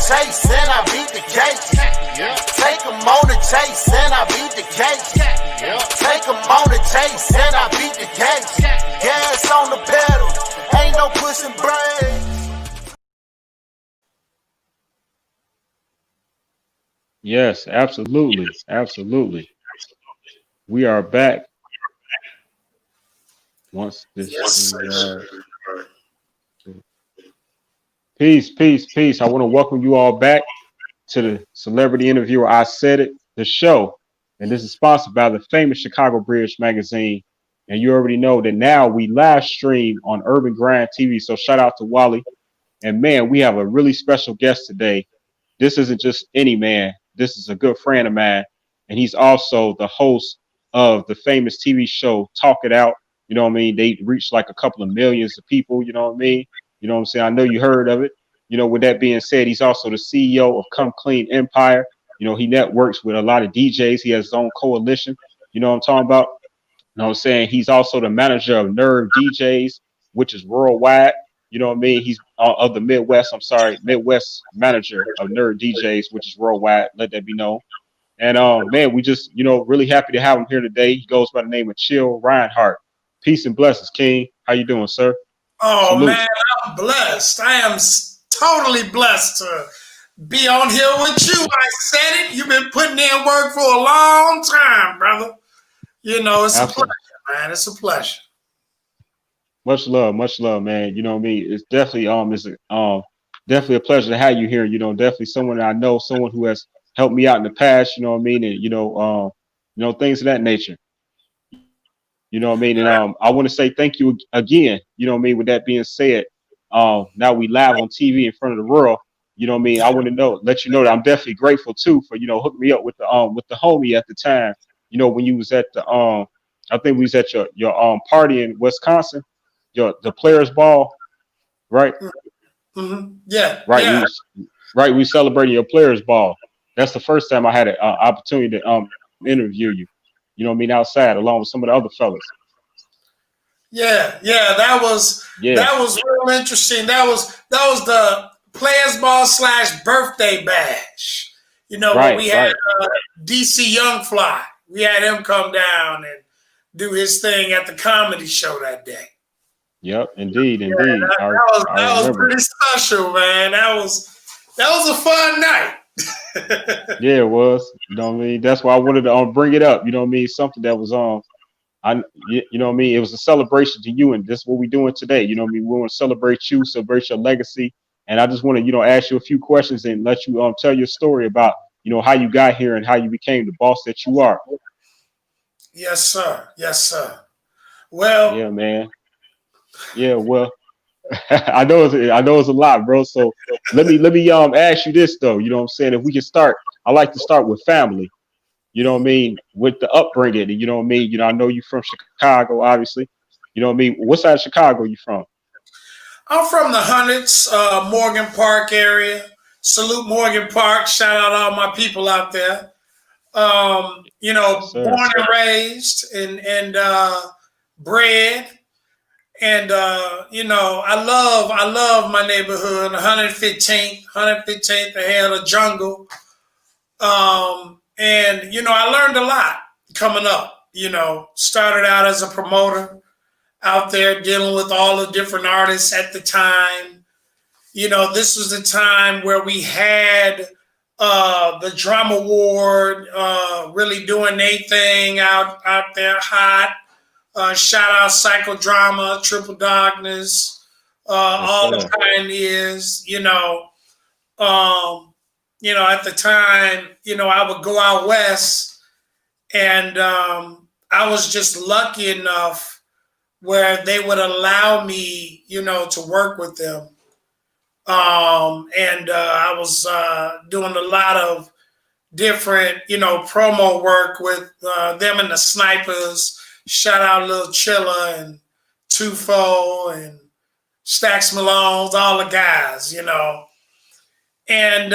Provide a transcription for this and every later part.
chase and I beat the case. Take them on the chase and I beat the case. Take them on the chase and I beat the case. Gas on the pedal, ain't no pushing brakes. Yes, absolutely. Absolutely. We are back. Once this peace, peace, peace. I want to welcome you all back to the Celebrity Interviewer I Said It, the show. And this is sponsored by the famous Chicago Bridge magazine. And you already know that now we live stream on Urban Grind TV. So shout out to Wally. And man, we have a really special guest today. This isn't just any man. This is a good friend of mine. And he's also the host of the famous TV show Talk It Out. You know what I mean? They reached like a couple of millions of people. You know what I mean? You know what I'm saying? I know you heard of it. You know, with that being said, he's also the CEO of Come Clean Empire. You know, he networks with a lot of DJs. He has his own coalition. You know what I'm talking about? You know what I'm saying? He's also the manager of Nerve DJs, which is worldwide. You know what I mean? He's of the Midwest. I'm sorry, Midwest manager of Nerve DJs, which is worldwide. Let that be known. And man, we just, you know, really happy to have him here today. He goes by the name of Chill Rinehart. Peace and blessings, King. How you doing, sir? Oh, salute. Man, I'm blessed. I am totally blessed to be on here with you. I said it. You've been putting in work for a long time, brother. You know, it's Absolutely. A pleasure, man. It's a pleasure. Much love, man. You know what I mean? It's definitely definitely a pleasure to have you here. You know, definitely someone that I know, someone who has helped me out in the past, you know what I mean, and you know, things of that nature. You know what I mean? And I want to say thank you again, you know what I mean? With that being said, now we live on TV in front of the world. You know what I mean? I want to let you know that I'm definitely grateful too for, you know, hooking me up with the homie at the time. You know, when you was at the I think we was at your party in Wisconsin, the Players Ball, right? Mm-hmm. Yeah. Right. Yeah. We celebrating your Players Ball. That's the first time I had an opportunity to interview you. You know what I mean? Outside, along with some of the other fellas. Yeah, that was real interesting. That was the Players Ball / birthday bash. You know, right, we had DC Young Fly. We had him come down and do his thing at the comedy show that day. Yep, indeed. That was pretty special, man. That was a fun night. Yeah, it was. You know what I mean? That's why I wanted to bring it up. You know what I mean? Something that was you know what I mean? It was a celebration to you, and this is what we're doing today. You know what I mean? We want to celebrate you, celebrate your legacy, and I just want to, you know, ask you a few questions and let you tell your story about, you know, how you got here and how you became the boss that you are. Yes, sir. Yes, sir. Well, yeah, man. Yeah, well. I know it's a lot, bro. So let me ask you this though. You know what I'm saying? If we can start, I like to start with family. You know what I mean? With the upbringing. You know what I mean? You know, I know you from Chicago, obviously. You know what I mean? What side of Chicago are you from? I'm from the Hundreds, Morgan Park area. Salute Morgan Park. Shout out all my people out there. You know, born and raised and bred. And you know, I love my neighborhood, 115th, the head of jungle. And you know, I learned a lot coming up. You know, started out as a promoter out there dealing with all the different artists at the time. You know, this was the time where we had the Drama Award really doing their thing out there hot. Shout out Psychodrama, Triple Darkness, all the pioneers, you know, at the time, you know, I would go out west and I was just lucky enough where they would allow me, you know, to work with them. And I was doing a lot of different, you know, promo work with them and the Snipers. Shout out Lil Chilla and Tufo and Stax Malone's, all the guys, you know. And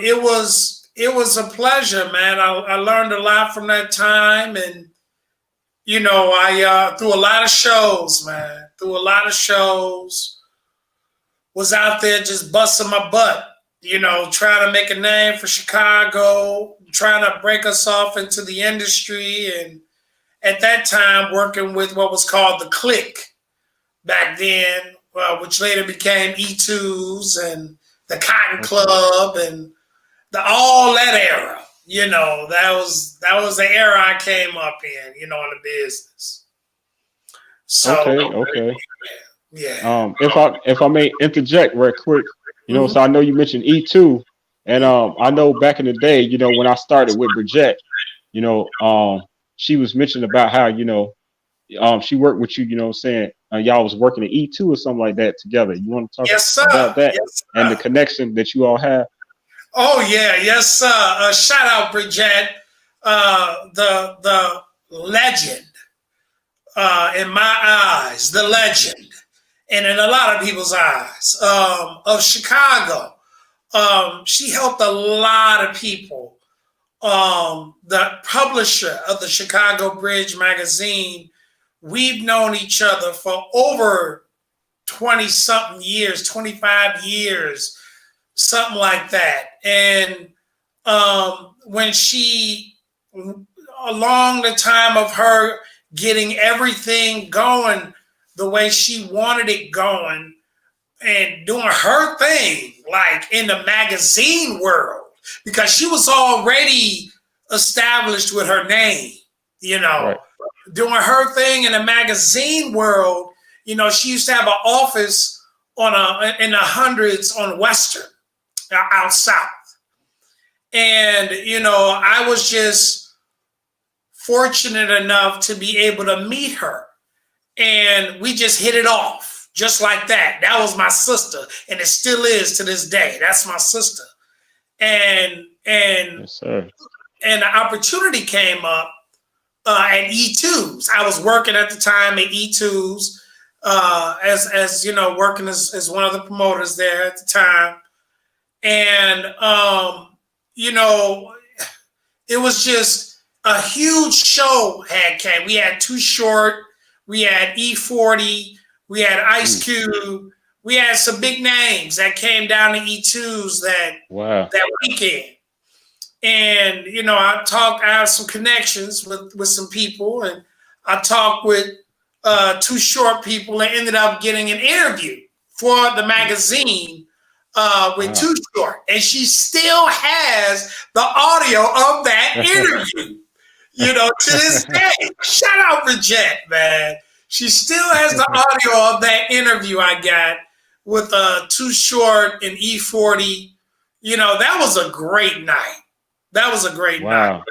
it was a pleasure, man. I learned a lot from that time. And, you know, I through a lot of shows, man. Was out there just busting my butt, you know, trying to make a name for Chicago, trying to break us off into the industry. And at that time, working with what was called the Clique back then, which later became E2s and the Cotton Club and all that era. You know, that was the era I came up in, you know, in the business. So, okay. Yeah. If I may interject real quick, you know, so I know you mentioned E2, and I know back in the day, you know, when I started with Brigette, you know, she was mentioning about how, you know, she worked with you, you know what I'm saying? Y'all was working at E2 or something like that together. You want to talk about that and the connection that you all have? Oh, yeah. Yes, sir. Shout out, Brigette, the legend, in my eyes, the legend, and in a lot of people's eyes, of Chicago. She helped a lot of people. The publisher of the Chicago Bridge magazine, we've known each other for over 20-something years, 25 years, something like that. And when she, along the time of her getting everything going the way she wanted it going and doing her thing, like in the magazine world, because she was already established with her name, you know, doing her thing in the magazine world. You know, she used to have an office in the hundreds on Western, out south. And, you know, I was just fortunate enough to be able to meet her. And we just hit it off just like that. That was my sister. And it still is to this day. That's my sister. And Yes, sir. And the opportunity came up at E2s. I was working at the time at E2s, as you know, working as one of the promoters there at the time. And you know, it was just a huge show had came. We had Too Short, we had E40, we had Ice Cube, we had some big names that came down to E2s that weekend. And, you know, I have some connections with some people, and I talked with Too Short people and ended up getting an interview for the magazine with Too Short. And she still has the audio of that interview, you know, to this day. Shout out Brigette, man. She still has the audio of that interview I got with Too Short and E40. You know, that was a great night. That was a great night.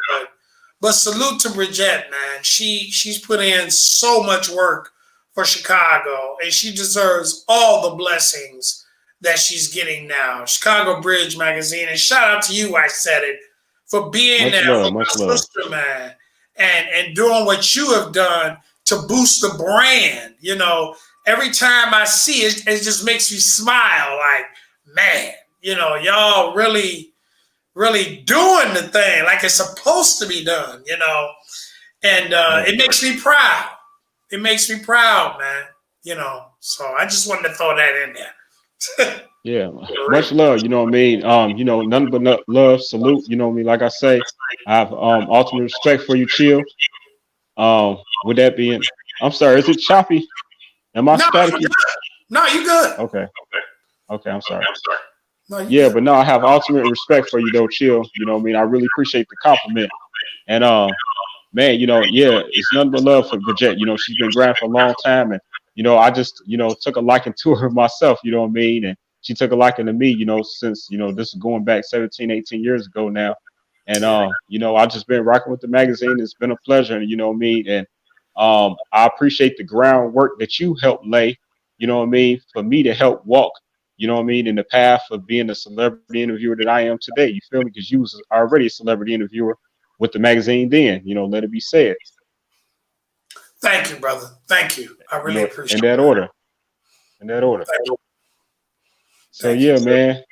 But salute to Brigette, man. She's put in so much work for Chicago, and she deserves all the blessings that she's getting now. Chicago Bridge magazine, and shout out to you, Isaidit, for being there for my sister, man, and doing what you have done to boost the brand. You know, every time I see it, it just makes me smile. Like, man, you know, y'all really doing the thing like it's supposed to be done, you know, and it makes me proud. It makes me proud, man, you know, so I just wanted to throw that in there. Yeah, much love, you know what I mean? You know, nothing but love, salute, you know what I mean? Like I say, I have ultimate respect for you, Chill. With that being, I'm sorry, is it choppy? Am I staticky? No, you good. Okay, I'm sorry. Yeah, but no, I have ultimate respect for you though, Chill. You know what I mean? I really appreciate the compliment. And man, you know, yeah, it's nothing but love for Brigette. You know, she's been grinding for a long time, and you know, I just, you know, took a liking to her myself, you know what I mean? And she took a liking to me, you know, since, you know, this is going back 17, 18 years ago now. And you know, I've just been rocking with the magazine. It's been a pleasure, you know what I mean? And I appreciate the groundwork that you helped lay, you know what I mean, for me to help walk, you know what I mean, in the path of being the celebrity interviewer that I am today. You feel me? Because you was already a celebrity interviewer with the magazine then, you know, let it be said. Thank you, brother. Thank you. I really appreciate it. In that order. So yeah, man.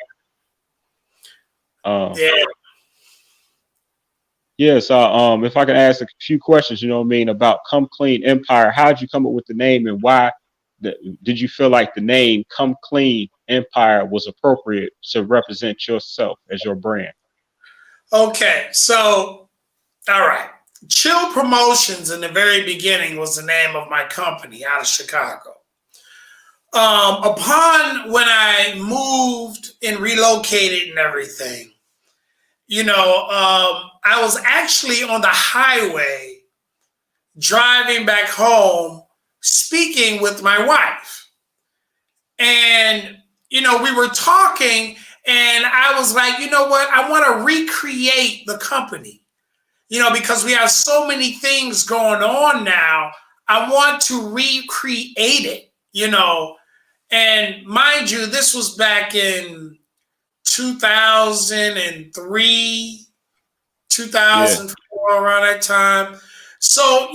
Yeah, so if I can ask a few questions, you know what I mean, about Come Clean Empire, how did you come up with the name, and why did you feel like the name Come Clean Empire was appropriate to represent yourself as your brand? Okay, so all right. Chill Promotions in the very beginning was the name of my company out of Chicago. Upon when I moved and relocated and everything, I was actually on the highway driving back home, speaking with my wife. And, we were talking, and I was like, you know what? I want to recreate the company. Because we have so many things going on now, I want to recreate it, And mind you, this was back in 2003, 2004, around that time. So,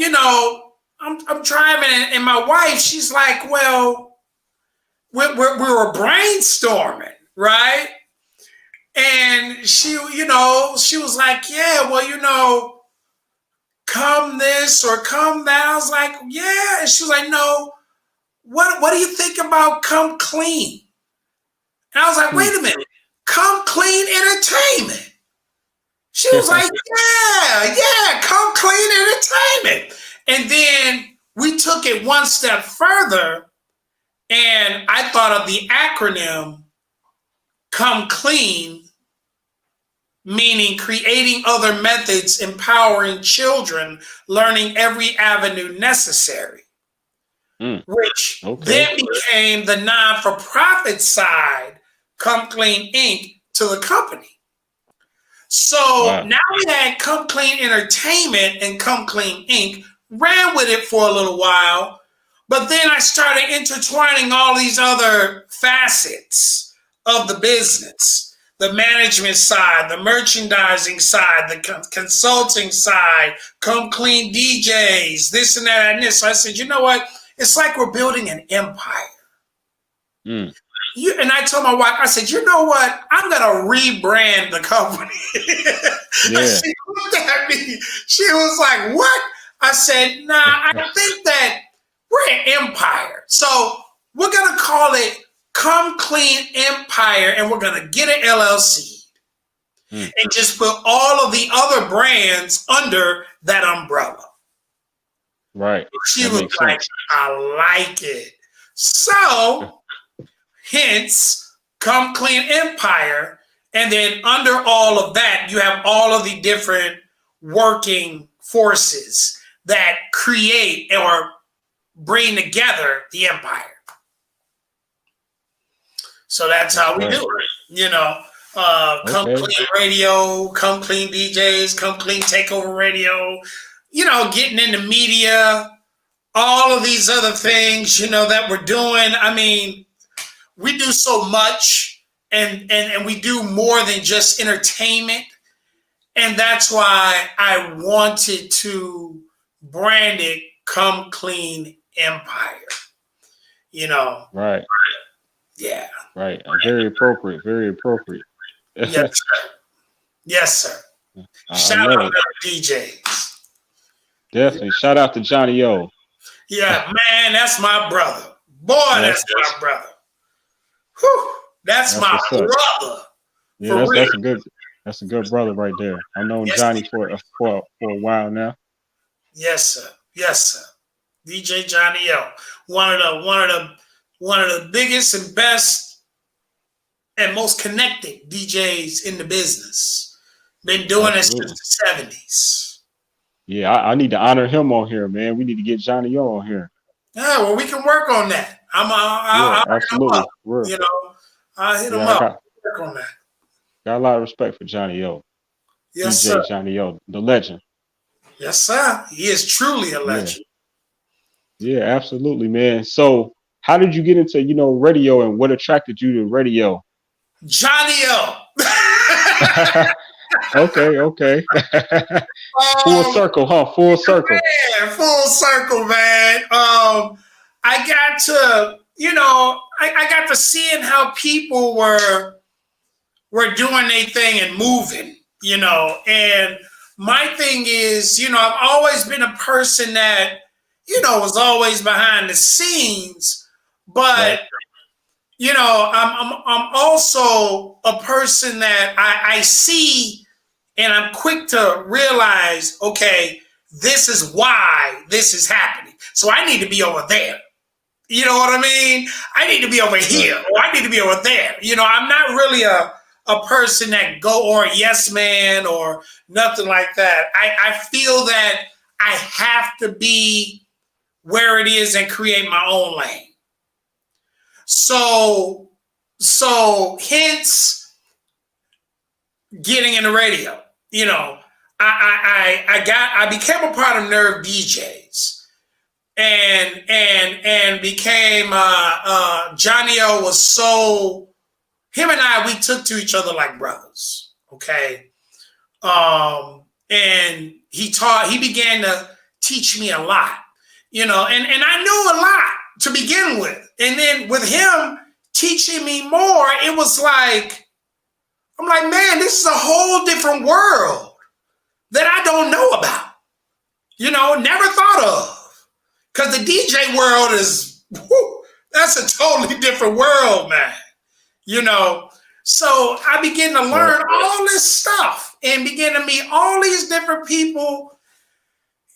I'm driving, and my wife, she's like, well, we were brainstorming, right? And she was like, yeah, well, come this or come that. I was like, yeah. And she was like, no, what do you think about Come Clean? And I was like, wait a minute, Come Clean Entertainment. She was like, yeah, Come Clean Entertainment. And then we took it one step further, and I thought of the acronym Come Clean, meaning creating other methods, empowering children, learning every avenue necessary, which then became the non-for-profit side, Come Clean Inc., to the company. So now we had Come Clean Entertainment and Come Clean Inc., ran with it for a little while, but then I started intertwining all these other facets of the business, the management side, the merchandising side, the consulting side, Come Clean DJs, this and that and this. So I said, you know what? It's like we're building an empire. And I told my wife, I said, you know what? I'm going to rebrand the company. And she looked at me. She was like, what? I said, nah, I think that we're an empire. So we're going to call it Come Clean Empire, and we're going to get an LLC and just put all of the other brands under that umbrella. Right. She was like, I like it. So, hence, Come Clean Empire. And then under all of that, you have all of the different working forces that create or bring together the empire. So that's how we do it, Come Clean Radio, Come Clean DJs, Come Clean Takeover Radio, getting in the media, all of these other things, that we're doing. I mean, we do so much and we do more than just entertainment. And that's why I wanted to brand it Come Clean Empire, Right. Yeah. Right. Very appropriate. Very appropriate. Yes, sir. Yes, sir. Shout out to DJs. Definitely. Shout out to Johnny-O. Yeah, man, that's my brother. Boy, that's my brother. Whew, that's my brother. Yeah, that's a good brother right there. I've known Johnny for a while now. Yes, sir. Yes, sir. DJ Johnny-O. One of the biggest and best and most connected DJs in the business. Been doing it since the 70s. Yeah, I need to honor him on here, man. We need to get Johnny-O on here. Yeah, well, we can work on that. I'll absolutely. Hit him up. I'll hit him up. Work on that. Got a lot of respect for Johnny-O. Yes, DJ sir. Johnny-O, the legend. Yes, sir. He is truly a legend. Yeah, absolutely, man. So how did you get into, radio, and what attracted you to radio? Johnny-O. Okay. Full circle, huh? Full circle. Man, full circle, man. I got to, I got to seeing how people were doing their thing and moving, and my thing is, I've always been a person that, was always behind the scenes, but, you know, I'm also a person that I see, and I'm quick to realize, okay, this is why this is happening. So I need to be over there. You know what I mean? I need to be over here, or I need to be over there. You know, I'm not really a person that or a yes man or nothing like that. I feel that I have to be where it is and create my own lane. So hence getting in the radio. You know, I became a part of Nerve DJs. And became Johnny-O was so, him and I, we took to each other like brothers, okay? And he began to teach me a lot, you know, and I knew a lot to begin with. And then with him teaching me more, it was like, I'm like, man, this is a whole different world that I don't know about, you know, never thought of. Because the DJ world is, that's a totally different world, man. You know, so I began to learn all this stuff and began to meet all these different people,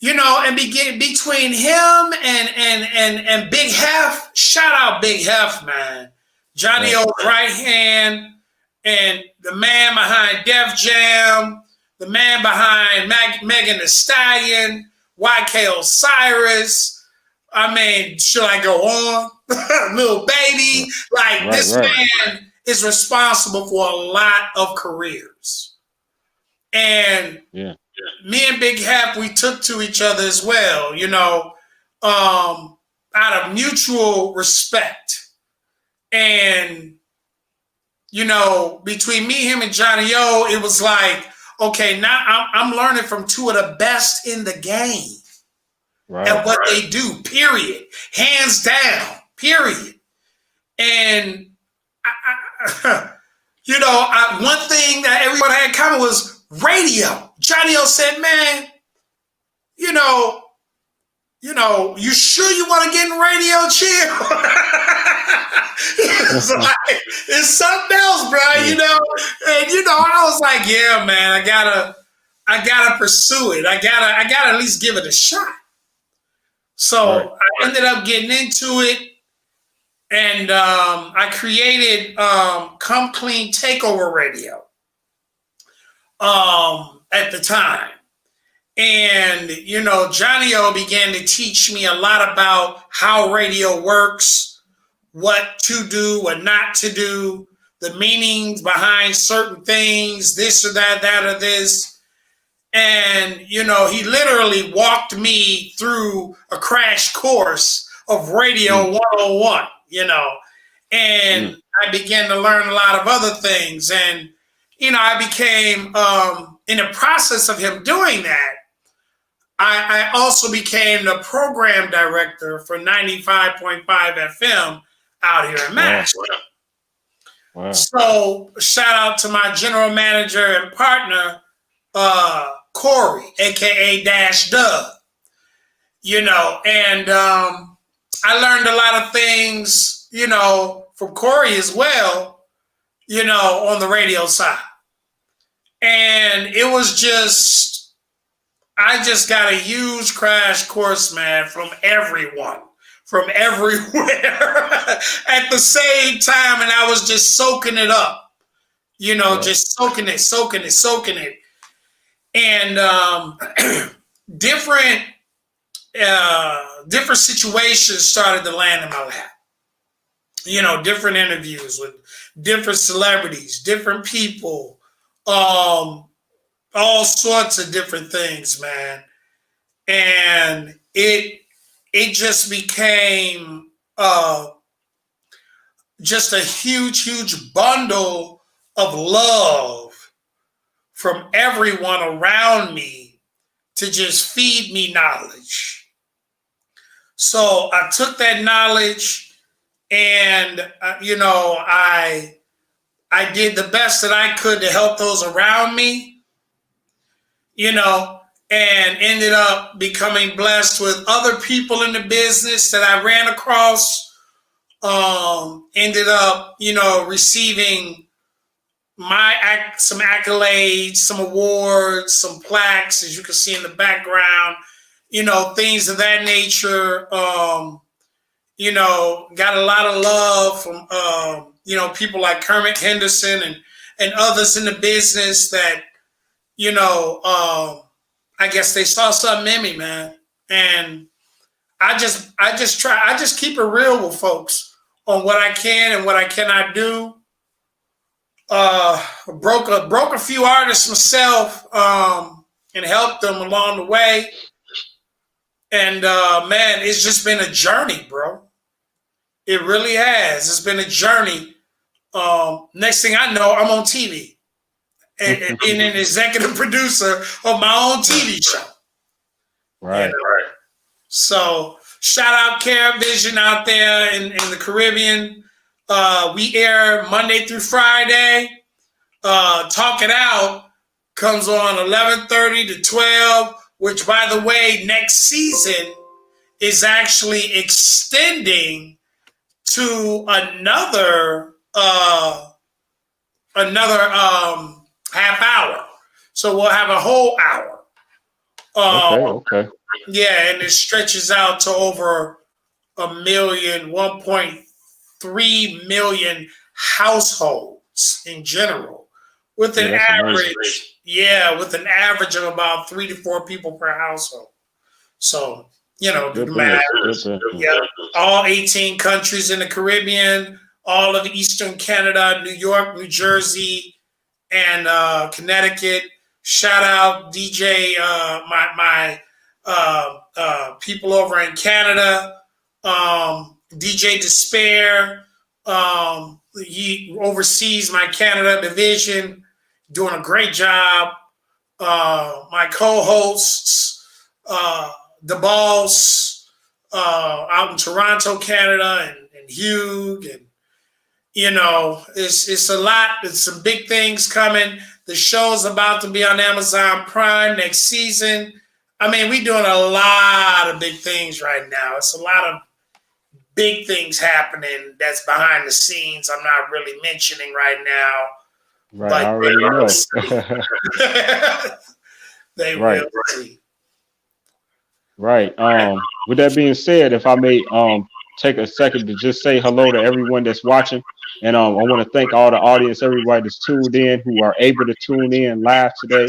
you know, and begin between him and Big Hef. Shout out Big Hef, man. Johnny-O's right hand, and the man behind Def Jam, the man behind Megan Thee Stallion, YK Osiris. I mean, should I go on? Little Baby. Like, this man is responsible for a lot of careers. And me and Big Hap, we took to each other as well, you know, out of mutual respect. And, you know, between me, him, and Johnny-O, it was like, okay, now I'm learning from two of the best in the game. At what they do, period. Hands down, period. And, you know, one thing that everyone had in common was radio. Johnny-O said, man, you know, you sure you want to get in radio, chill? It's like, it's something else, bro, you know? And, you know, I was like, yeah, man, I gotta pursue it. I gotta at least give it a shot. So I ended up getting into it, and I created Come Clean Takeover Radio at the time. And, you know, Johnny-O began to teach me a lot about how radio works, what to do, what not to do, the meanings behind certain things, this or that, that or this. And, you know, he literally walked me through a crash course of Radio 101, you know, and I began to learn a lot of other things. And, you know, I became, in the process of him doing that, I also became the program director for 95.5 FM out here in Nashville. Wow. So shout out to my general manager and partner, Corey, aka Dash Dub, you know, and I learned a lot of things, you know, from Corey as well, you know, on the radio side. And it was just, I just got a huge crash course, man, from everyone, from everywhere at the same time. And I was just soaking it up, you know, just soaking it. And different situations started to land in my lap. You know, different interviews with different celebrities, different people, all sorts of different things, man. And it just became just a huge bundle of love from everyone around me to just feed me knowledge. So I took that knowledge and, you know, I did the best that I could to help those around me, you know, and ended up becoming blessed with other people in the business that I ran across ended up, receiving some accolades, some awards, some plaques, as you can see in the background, things of that nature. Got a lot of love from, people like Kermit Henderson and others in the business that, I guess they saw something in me, man. And I just keep it real with folks on what I can and what I cannot do. Broke a few artists myself, and helped them along the way. And man, it's just been a journey, bro. It really has. It's been a journey. Next thing I know, I'm on TV and being an executive producer of my own TV show. Right. So shout out Caravision out there in the Caribbean. We air Monday through Friday. Talk It Out comes on 11:30 to 12, which, by the way, next season is actually extending to another half hour. So we'll have a whole hour. Okay. Yeah, and it stretches out to over 1.3 million households in general, with an average of about 3 to 4 people per household. So, do the math. Yeah, all 18 countries in the Caribbean, all of Eastern Canada, New York, New Jersey, and Connecticut. Shout out DJ, my people over in Canada, DJ Despair. He oversees my Canada division, doing a great job. My co-hosts, the boss, out in Toronto, Canada, and Hugh, and it's a lot. There's some big things coming. The show's about to be on Amazon Prime next season. I mean, we're doing a lot of big things right now. It's a lot of big things happening that's behind the scenes. I'm not really mentioning right now. Right, I already know. They will see. Right. With that being said, if I may take a second to just say hello to everyone that's watching. And I want to thank all the audience, everybody that's tuned in, who are able to tune in live today.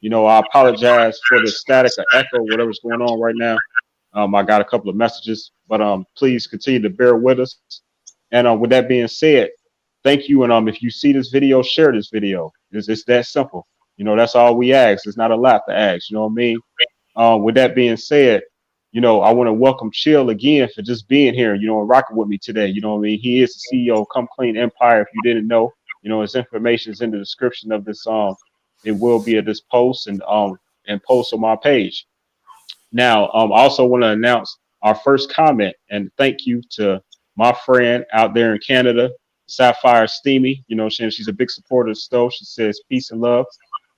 I apologize for the static or echo, whatever's going on right now. I got a couple of messages, but please continue to bear with us. And with that being said, thank you. And if you see this video, share this video. It's that simple. That's all we ask. It's not a lot to ask. You know what I mean? With that being said, I want to welcome Chill again for just being here, and rocking with me today. You know what I mean? He is the CEO of Come Clean Empire. If you didn't know, his information is in the description of this. It will be at this post and post on my page. Now, I also want to announce our first comment and thank you to my friend out there in Canada, Sapphire Steamy. She's a big supporter of Stowe. She says peace and love.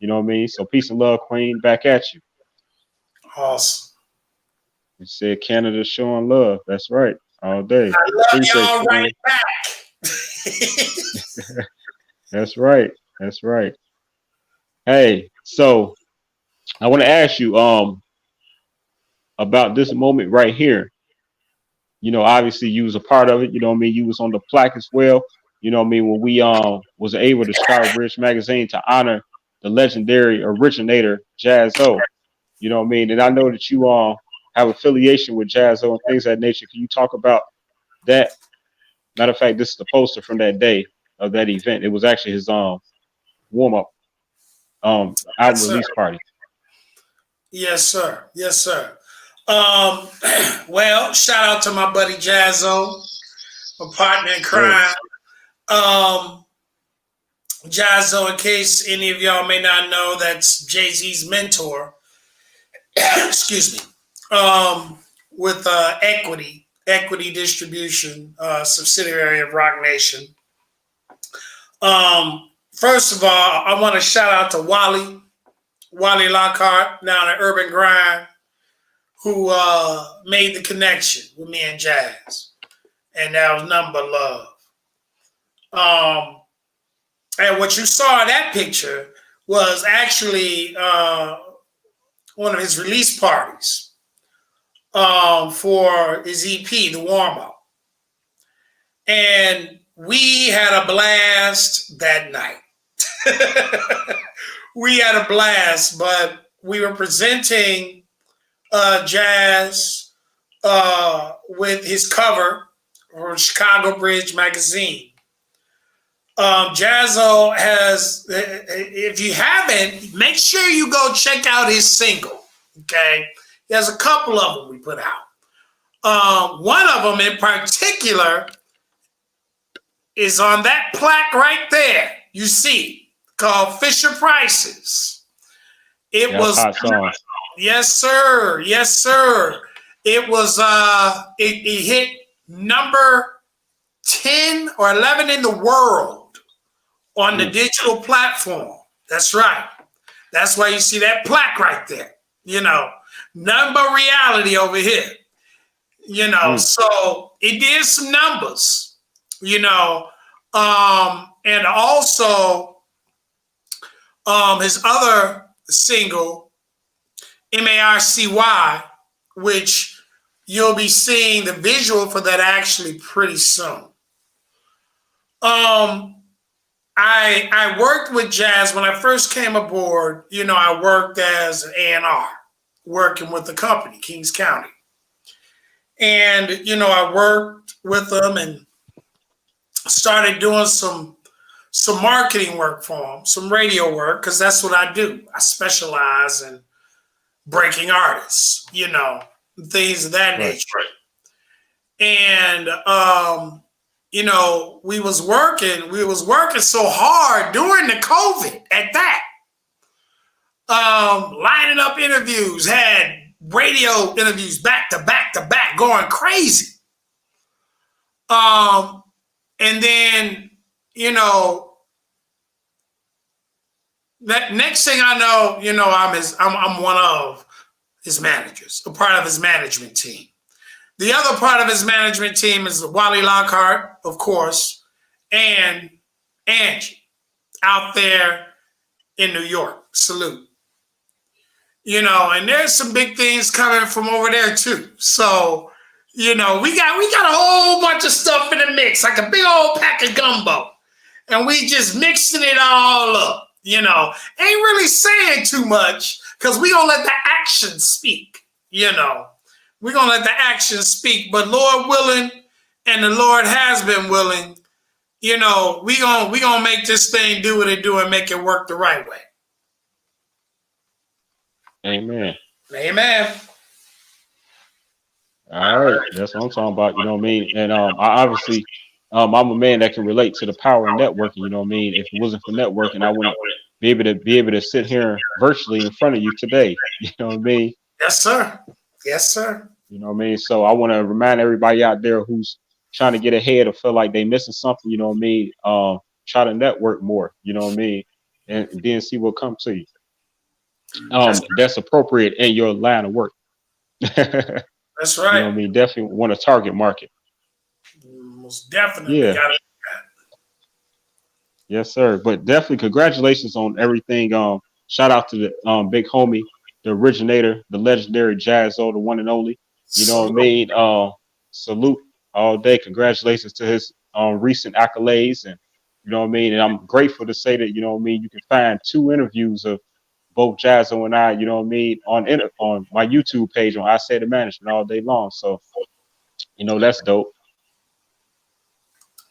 You know what I mean? So peace and love, Queen. Back at you. Awesome. You said Canada showing love. That's right. All day. I love y'all right back. That's right. That's right. Hey, so I want to ask you about this moment right here. Obviously you was a part of it. You know what I mean? You was on the plaque as well. You know what I mean? When we was able to start Bridge Magazine to honor the legendary originator Jaz-O. You know what I mean? And I know that you have affiliation with Jaz-O and things of that nature. Can you talk about that? Matter of fact, this is the poster from that day of that event. It was actually his warm-up album release party. Yes, sir. Yes, sir. Well, shout out to my buddy Jaz-O, my partner in crime. Jaz-O, in case any of y'all may not know, that's Jay-Z's mentor. Excuse me. With Equity Distribution, subsidiary of Rock Nation. First of all, I want to shout out to Wiley Lockhart down at Urban Grind, who made the connection with me and Jazz. and that was nothing but love. And what you saw in that picture was actually one of his release parties for his EP, The Warm Up. And we had a blast that night. We had a blast, but we were presenting Jaz with his cover for Chicago Bridge magazine. Jaz-O has, if you haven't, make sure you go check out his single, okay? He has a couple of them we put out. One of them in particular is on that plaque right there, you see, called Fisher Prices. It was, yes, sir. Yes, sir. It was, it hit number 10 or 11 in the world on the digital platform. That's right. That's why you see that plaque right there. You know, nothing but reality over here. You know, so it did some numbers, you know, and also his other single, Marcy, which you'll be seeing the visual for that actually pretty soon. I worked with Jaz when I first came aboard. You know, I worked as an A&R, working with the company, Kings County. And, you know, I worked with them and started doing some marketing work for them, some radio work, because that's what I do. I specialize in breaking artists, you know, things of that nature. And, you know, we was working so hard during the COVID at that. Lining up interviews, had radio interviews back to back to back, going crazy. And then, you know, that next thing I know, you know, I'm one of his managers, a part of his management team. The other part of his management team is Wally Lockhart, of course, and Angie out there in New York. Salute. You know, and there's some big things coming from over there too. So, you know, we got a whole bunch of stuff in the mix, like a big old pack of gumbo. And we just mixing it all up, you know. Ain't really saying too much because we gonna let the action speak, you know. We're gonna let the action speak, but Lord willing, and the Lord has been willing, you know, we gonna make this thing do what it do and make it work the right way. Amen. Amen. All right, that's what I'm talking about. You know what I mean? And I obviously, I'm a man that can relate to the power of networking. You know what I mean? If it wasn't for networking, I wouldn't be able to sit here virtually in front of you today. You know what I mean? Yes, sir. Yes, sir. You know what I mean? So I want to remind everybody out there who's trying to get ahead or feel like they missing something. You know what I mean? Try to network more. You know what I mean? And then see what comes to you. That's appropriate in your line of work. That's right. You know what I mean? Definitely want to target market. Most definitely. Yeah. Yes, sir. But definitely congratulations on everything. Shout out to the big homie, the originator, the legendary Jaz-O, the one and only. You know what I mean? Salute all day. Congratulations to his recent accolades. And you know what I mean? And I'm grateful to say that, you know what I mean, you can find 2 interviews of both Jaz-O and I, you know what I mean, on my YouTube page on Isaidit Management all day long. So, you know, that's dope.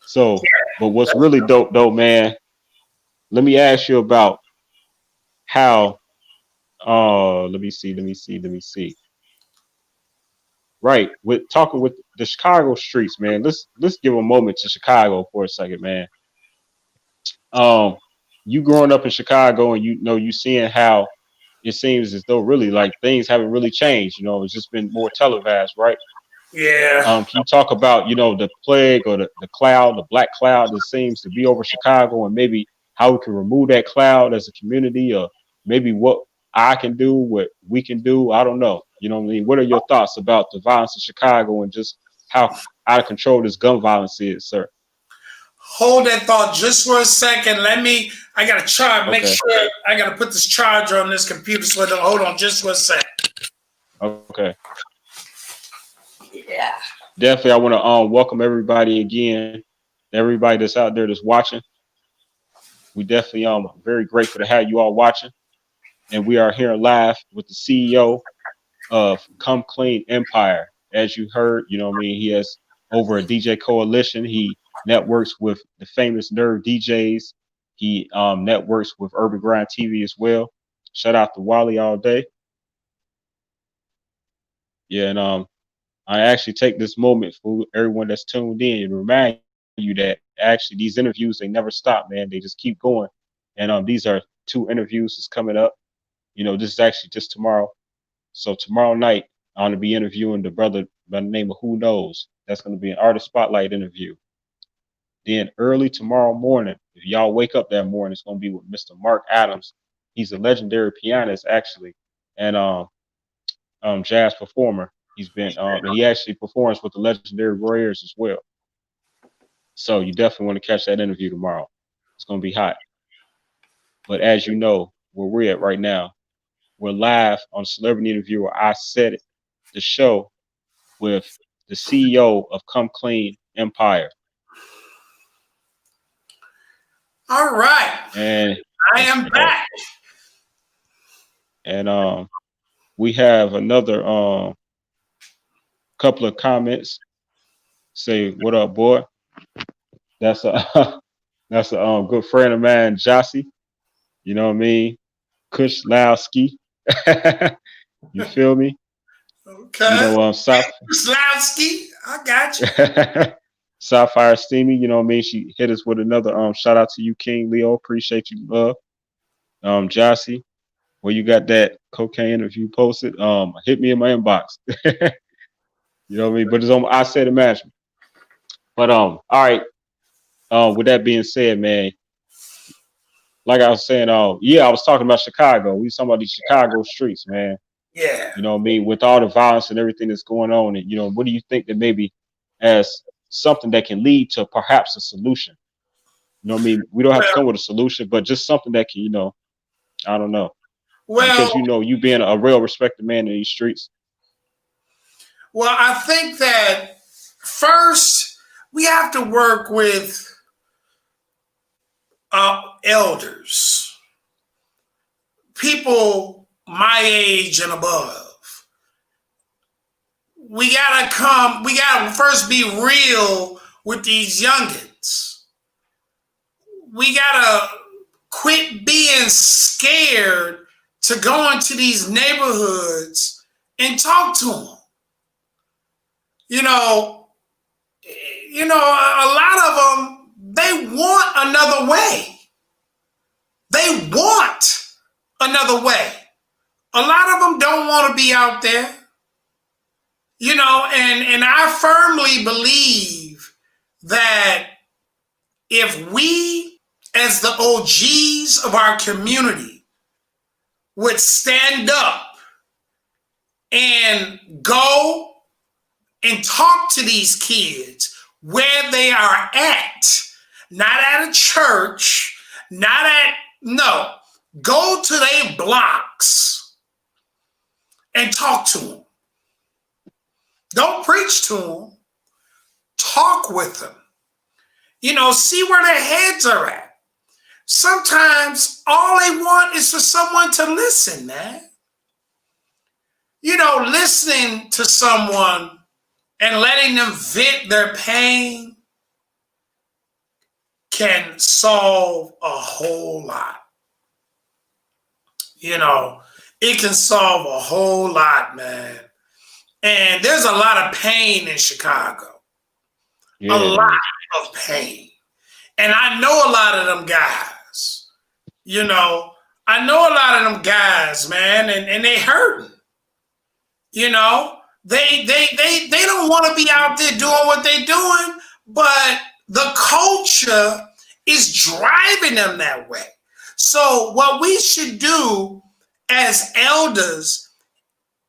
So, but what's really dope though, man, let me ask you about how, let me see. Right, with talking with the Chicago streets, man, let's give a moment to Chicago for a second, man. You growing up in Chicago and you know, you seeing how it seems as though really like things haven't really changed, you know, it's just been more televised, right? Yeah. Can you talk about, you know, the plague or the cloud, the black cloud that seems to be over Chicago, and maybe how we can remove that cloud as a community, or maybe what I can do, what we can do? I don't know. You know what I mean? What are your thoughts about the violence in Chicago and just how out of control this gun violence is, sir. Hold that thought just for a second. I got to charge, make sure I got to put this charger on this computer. So hold on just for a second. Okay. Yeah. Definitely, I want to welcome everybody again. Everybody that's out there that's watching. We definitely very grateful to have you all watching. And we are here live with the CEO of Come Clean Empire. As you heard, you know what I mean, he has over a DJ coalition. He networks with the famous nerd DJs. He networks with Urban Grind TV as well. Shout out to Wiley all day. Yeah, and I actually take this moment for everyone that's tuned in and remind you that actually these interviews, they never stop, man. They just keep going. And these are 2 interviews that's coming up. You know, this is actually just tomorrow. So tomorrow night, I'm going to be interviewing the brother by the name of Who Knows. That's going to be an artist spotlight interview. Then early tomorrow morning, if y'all wake up that morning, it's going to be with Mr. Mark Adams. He's a legendary pianist, actually, and jazz performer. He's been, and he actually performs with the legendary Warriors as well. So you definitely want to catch that interview tomorrow. It's going to be hot. But as you know, where we're at right now, we're live on Celebrity Interviewer. I Said It, the show with the CEO of Come Clean Empire. All right. And I am back. And we have another couple of comments. Say, what up, boy? That's a good friend of mine, Jaz-O. You know what I mean? Kush Lowski. You feel me? Okay. You know, Lowski, I got you. Sapphire Steamy, you know what I mean? She hit us with another shout out to you, King Leo. Appreciate you, love. Jaz-O, where you got that cocaine interview posted? Hit me in my inbox. You know what I mean? But it's on I Said It Management. But all right. With that being said, man, like I was saying, yeah, I was talking about Chicago. We was talking about these Chicago streets, man. Yeah. You know what I mean? With all the violence and everything that's going on, and you know, what do you think that maybe as something that can lead to perhaps a solution? You know what I mean? We don't have to come with a solution, but just something that can, you know, I don't know. Well, because you know, you being a real respected man in these streets. Well, I think that first we have to work with elders, people my age and above. We gotta first be real with these youngins. We gotta quit being scared to go into these neighborhoods and talk to them. You know, a lot of them, they want another way. They want another way. A lot of them don't want to be out there. You know, and I firmly believe that if we, as the OGs of our community, would stand up and go and talk to these kids where they are at, not at a church, go to their blocks and talk to them. Don't preach to them. Talk with them. You know, see where their heads are at. Sometimes all they want is for someone to listen, man. You know, listening to someone and letting them vent their pain can solve a whole lot. You know, it can solve a whole lot, man. And there's a lot of pain in Chicago. Yeah. A lot of pain. And I know a lot of them guys. You know, I know a lot of them guys, man, and they hurting. You know, they don't want to be out there doing what they're doing, but the culture is driving them that way. So what we should do as elders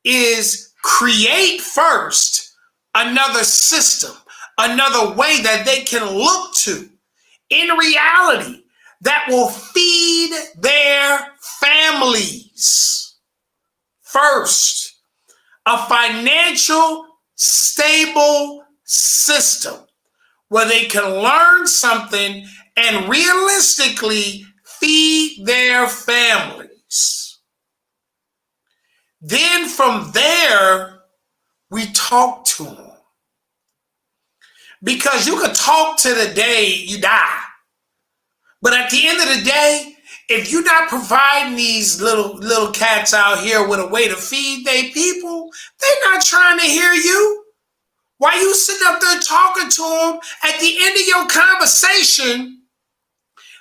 is create first another system, another way that they can look to in reality that will feed their families. First, a financial stable system where they can learn something and realistically feed their families. Then from there, we talk to them. Because you could talk to the day you die. But at the end of the day, if you're not providing these little cats out here with a way to feed their people, they're not trying to hear you. Why you sitting up there talking to them, at the end of your conversation,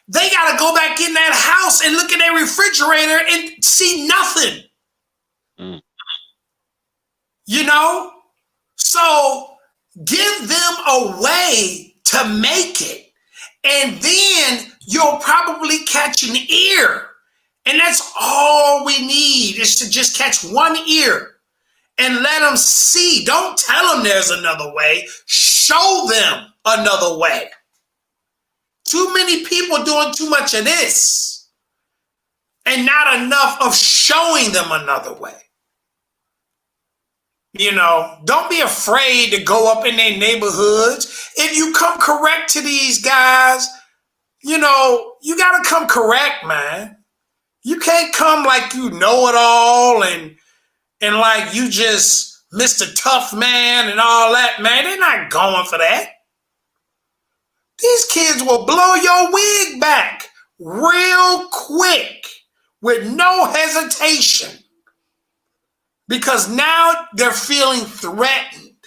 they got to go back in that house and look in their refrigerator and see nothing. Mm. You know? So give them a way to make it. And then you'll probably catch an ear. And that's all we need, is to just catch one ear and let them see. Don't tell them there's another way. Show them another way. Too many people doing too much of this and not enough of showing them another way. You know, don't be afraid to go up in their neighborhoods. If you come correct to these guys, you know, you got to come correct, man. You can't come like you know it all and like you just Mr. Tough Man and all that, man. They're not going for that. These kids will blow your wig back real quick with no hesitation. Because now they're feeling threatened.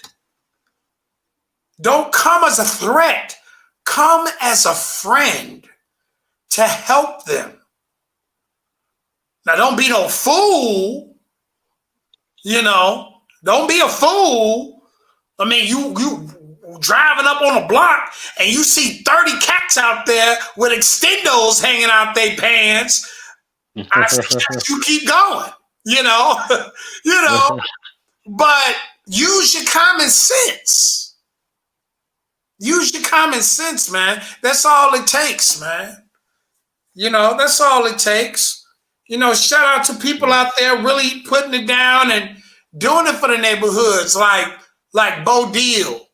Don't come as a threat. Come as a friend to help them. Now, don't be no fool. You know, don't be a fool. I mean, you driving up on a block and you see 30 cats out there with extendos hanging out their pants. I suggest you keep going. You know, but use your common sense. Use your common sense, man. That's all it takes, man. You know, that's all it takes. You know, shout out to people out there really putting it down and doing it for the neighborhoods, like Bo Deal.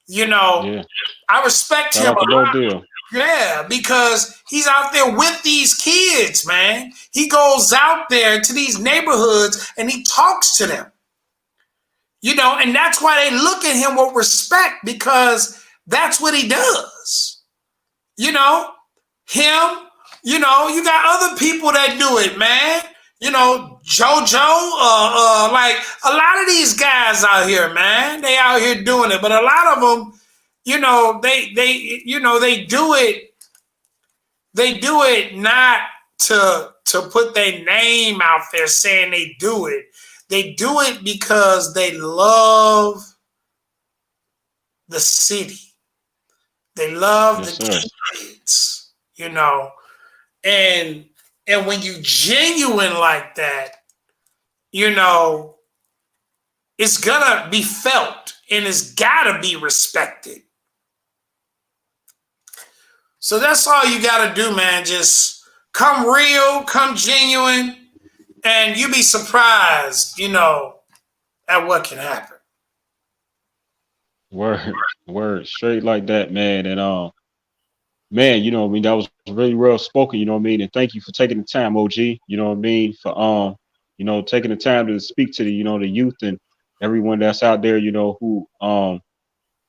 You know, yeah. I respect him a lot. Deal. Yeah, because he's out there with these kids, man. He goes out there to these neighborhoods and he talks to them. You know, and that's why they look at him with respect, because that's what he does. You know, him, you know, you got other people that do it, man. You know, JoJo, like a lot of these guys out here, man, they out here doing it. But a lot of them, you know, they do it not to put their name out there saying they do it. They do it because they love the city. They love the kids, you know. And when you genuine like that, you know, it's gonna be felt and it's gotta be respected. So that's all you got to do, man. Just come real, come genuine, and you be surprised, you know, at what can happen. Word, straight like that, man. And man, you know what I mean, that was really well spoken, you know what I mean? And thank you for taking the time, OG, you know what I mean, for you know, taking the time to speak to the, you know, the youth and everyone that's out there, you know, who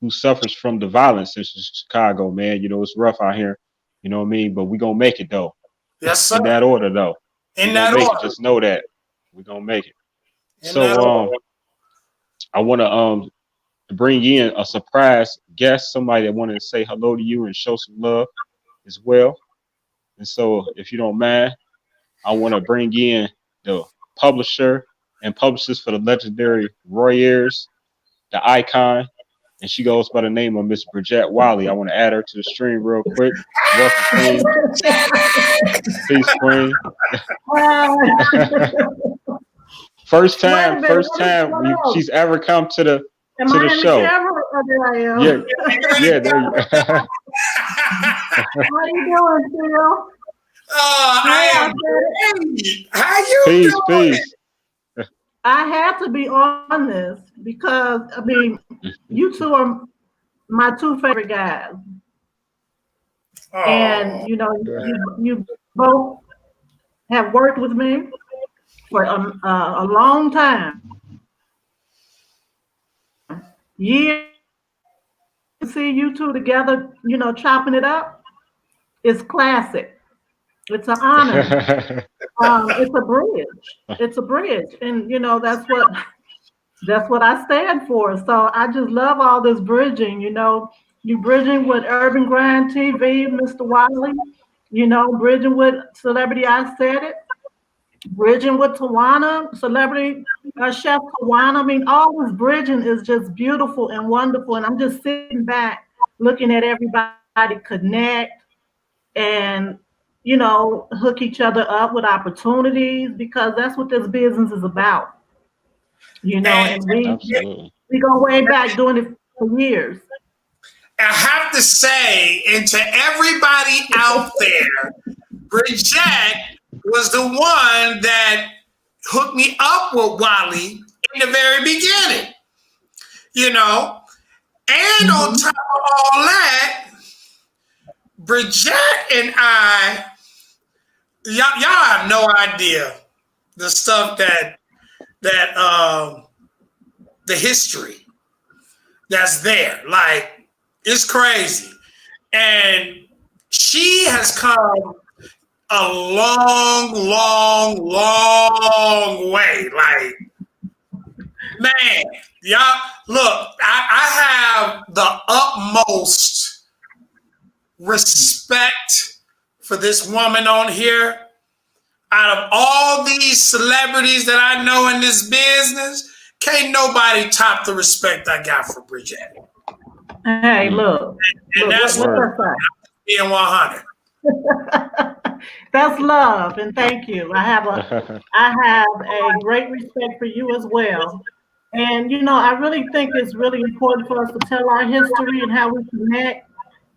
suffers from the violence in Chicago, man. You know, it's rough out here, you know what I mean? But we gonna make it though. Yes, sir. In that order though. In that order. Just know that. We're gonna make it. So I wanna bring in a surprise guest, somebody that wanted to say hello to you and show some love as well. And so if you don't mind, I wanna bring in the publisher and publicist for the legendary Roy Ayers, the icon. And she goes by the name of Miss Brigette Wiley. I want to add her to the stream real quick. Welcome, Queen. Peace, Queen. First time she's ever come to Am to I the in show. the camera or there I am? Yeah, yeah, there you How you doing, Phil? I am great. How you Peace, doing? peace. I had to be on this because I mean, you two are my two favorite guys, and Oh, you know, you both have worked with me for a long time, years. To see you two together, you know, chopping it up, is classic. It's an honor. It's a bridge. It's a bridge, and you know that's what I stand for. So I just love all this bridging. You know, you bridging with Urban Grind TV, Mr. Wiley. You know, bridging with Celebrity I Said It. Bridging with Tawana, Celebrity Chef Tawana. I mean, all this bridging is just beautiful and wonderful. And I'm just sitting back looking at everybody connect and you know hook each other up with opportunities because that's what this business is about. You know, and and Absolutely. we go way back doing it for years. I have to say, and to everybody out there, Brigette was the one that hooked me up with Wally in the very beginning. You know, and on Mhm. top of all that, Brigette and y'all have no idea the stuff that the history that's there. Like, it's crazy. And she has come a long, long, long way. Like, man, y'all, look, I have the utmost respect for this woman on here. Out of all these celebrities that I know in this business, can't nobody top the respect I got for Brigette. Hey, look, And that's what Word. being 100. that's love, and thank you. I have a great respect for you as well. And you know, I really think it's really important for us to tell our history and how we connect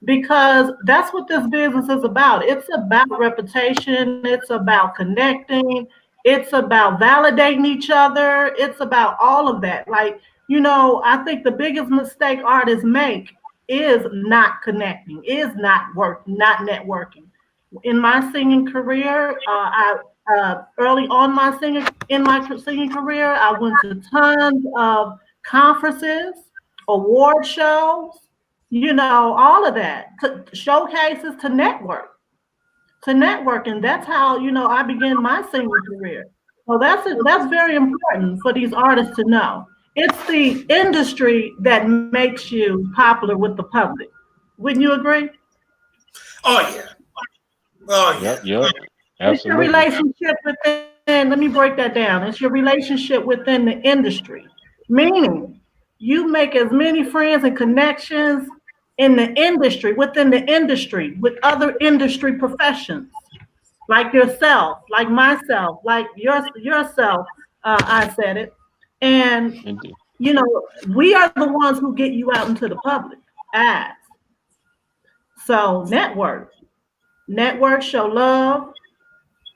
because that's what this business is about. It's about reputation, it's about connecting, it's about validating each other, it's about all of that. Like, you know, I think the biggest mistake artists make is not connecting, is not networking. In my singing career, I early on my singing career, I went to tons of conferences, award shows, you know, all of that, to showcases to network, and that's how you know I began my singing career. So that's very important for these artists to know. It's the industry that makes you popular with the public. Wouldn't you agree? Oh, yeah. Oh, yeah. Yep. It's your Absolutely. relationship within, let me break that down. It's your relationship within the industry, meaning you make as many friends and connections in the industry, within the industry, with other industry professions, like yourself, like myself, like yourself. I said it. And, Indeed. you know, we are the ones who get you out into the public eyes. So network, show love,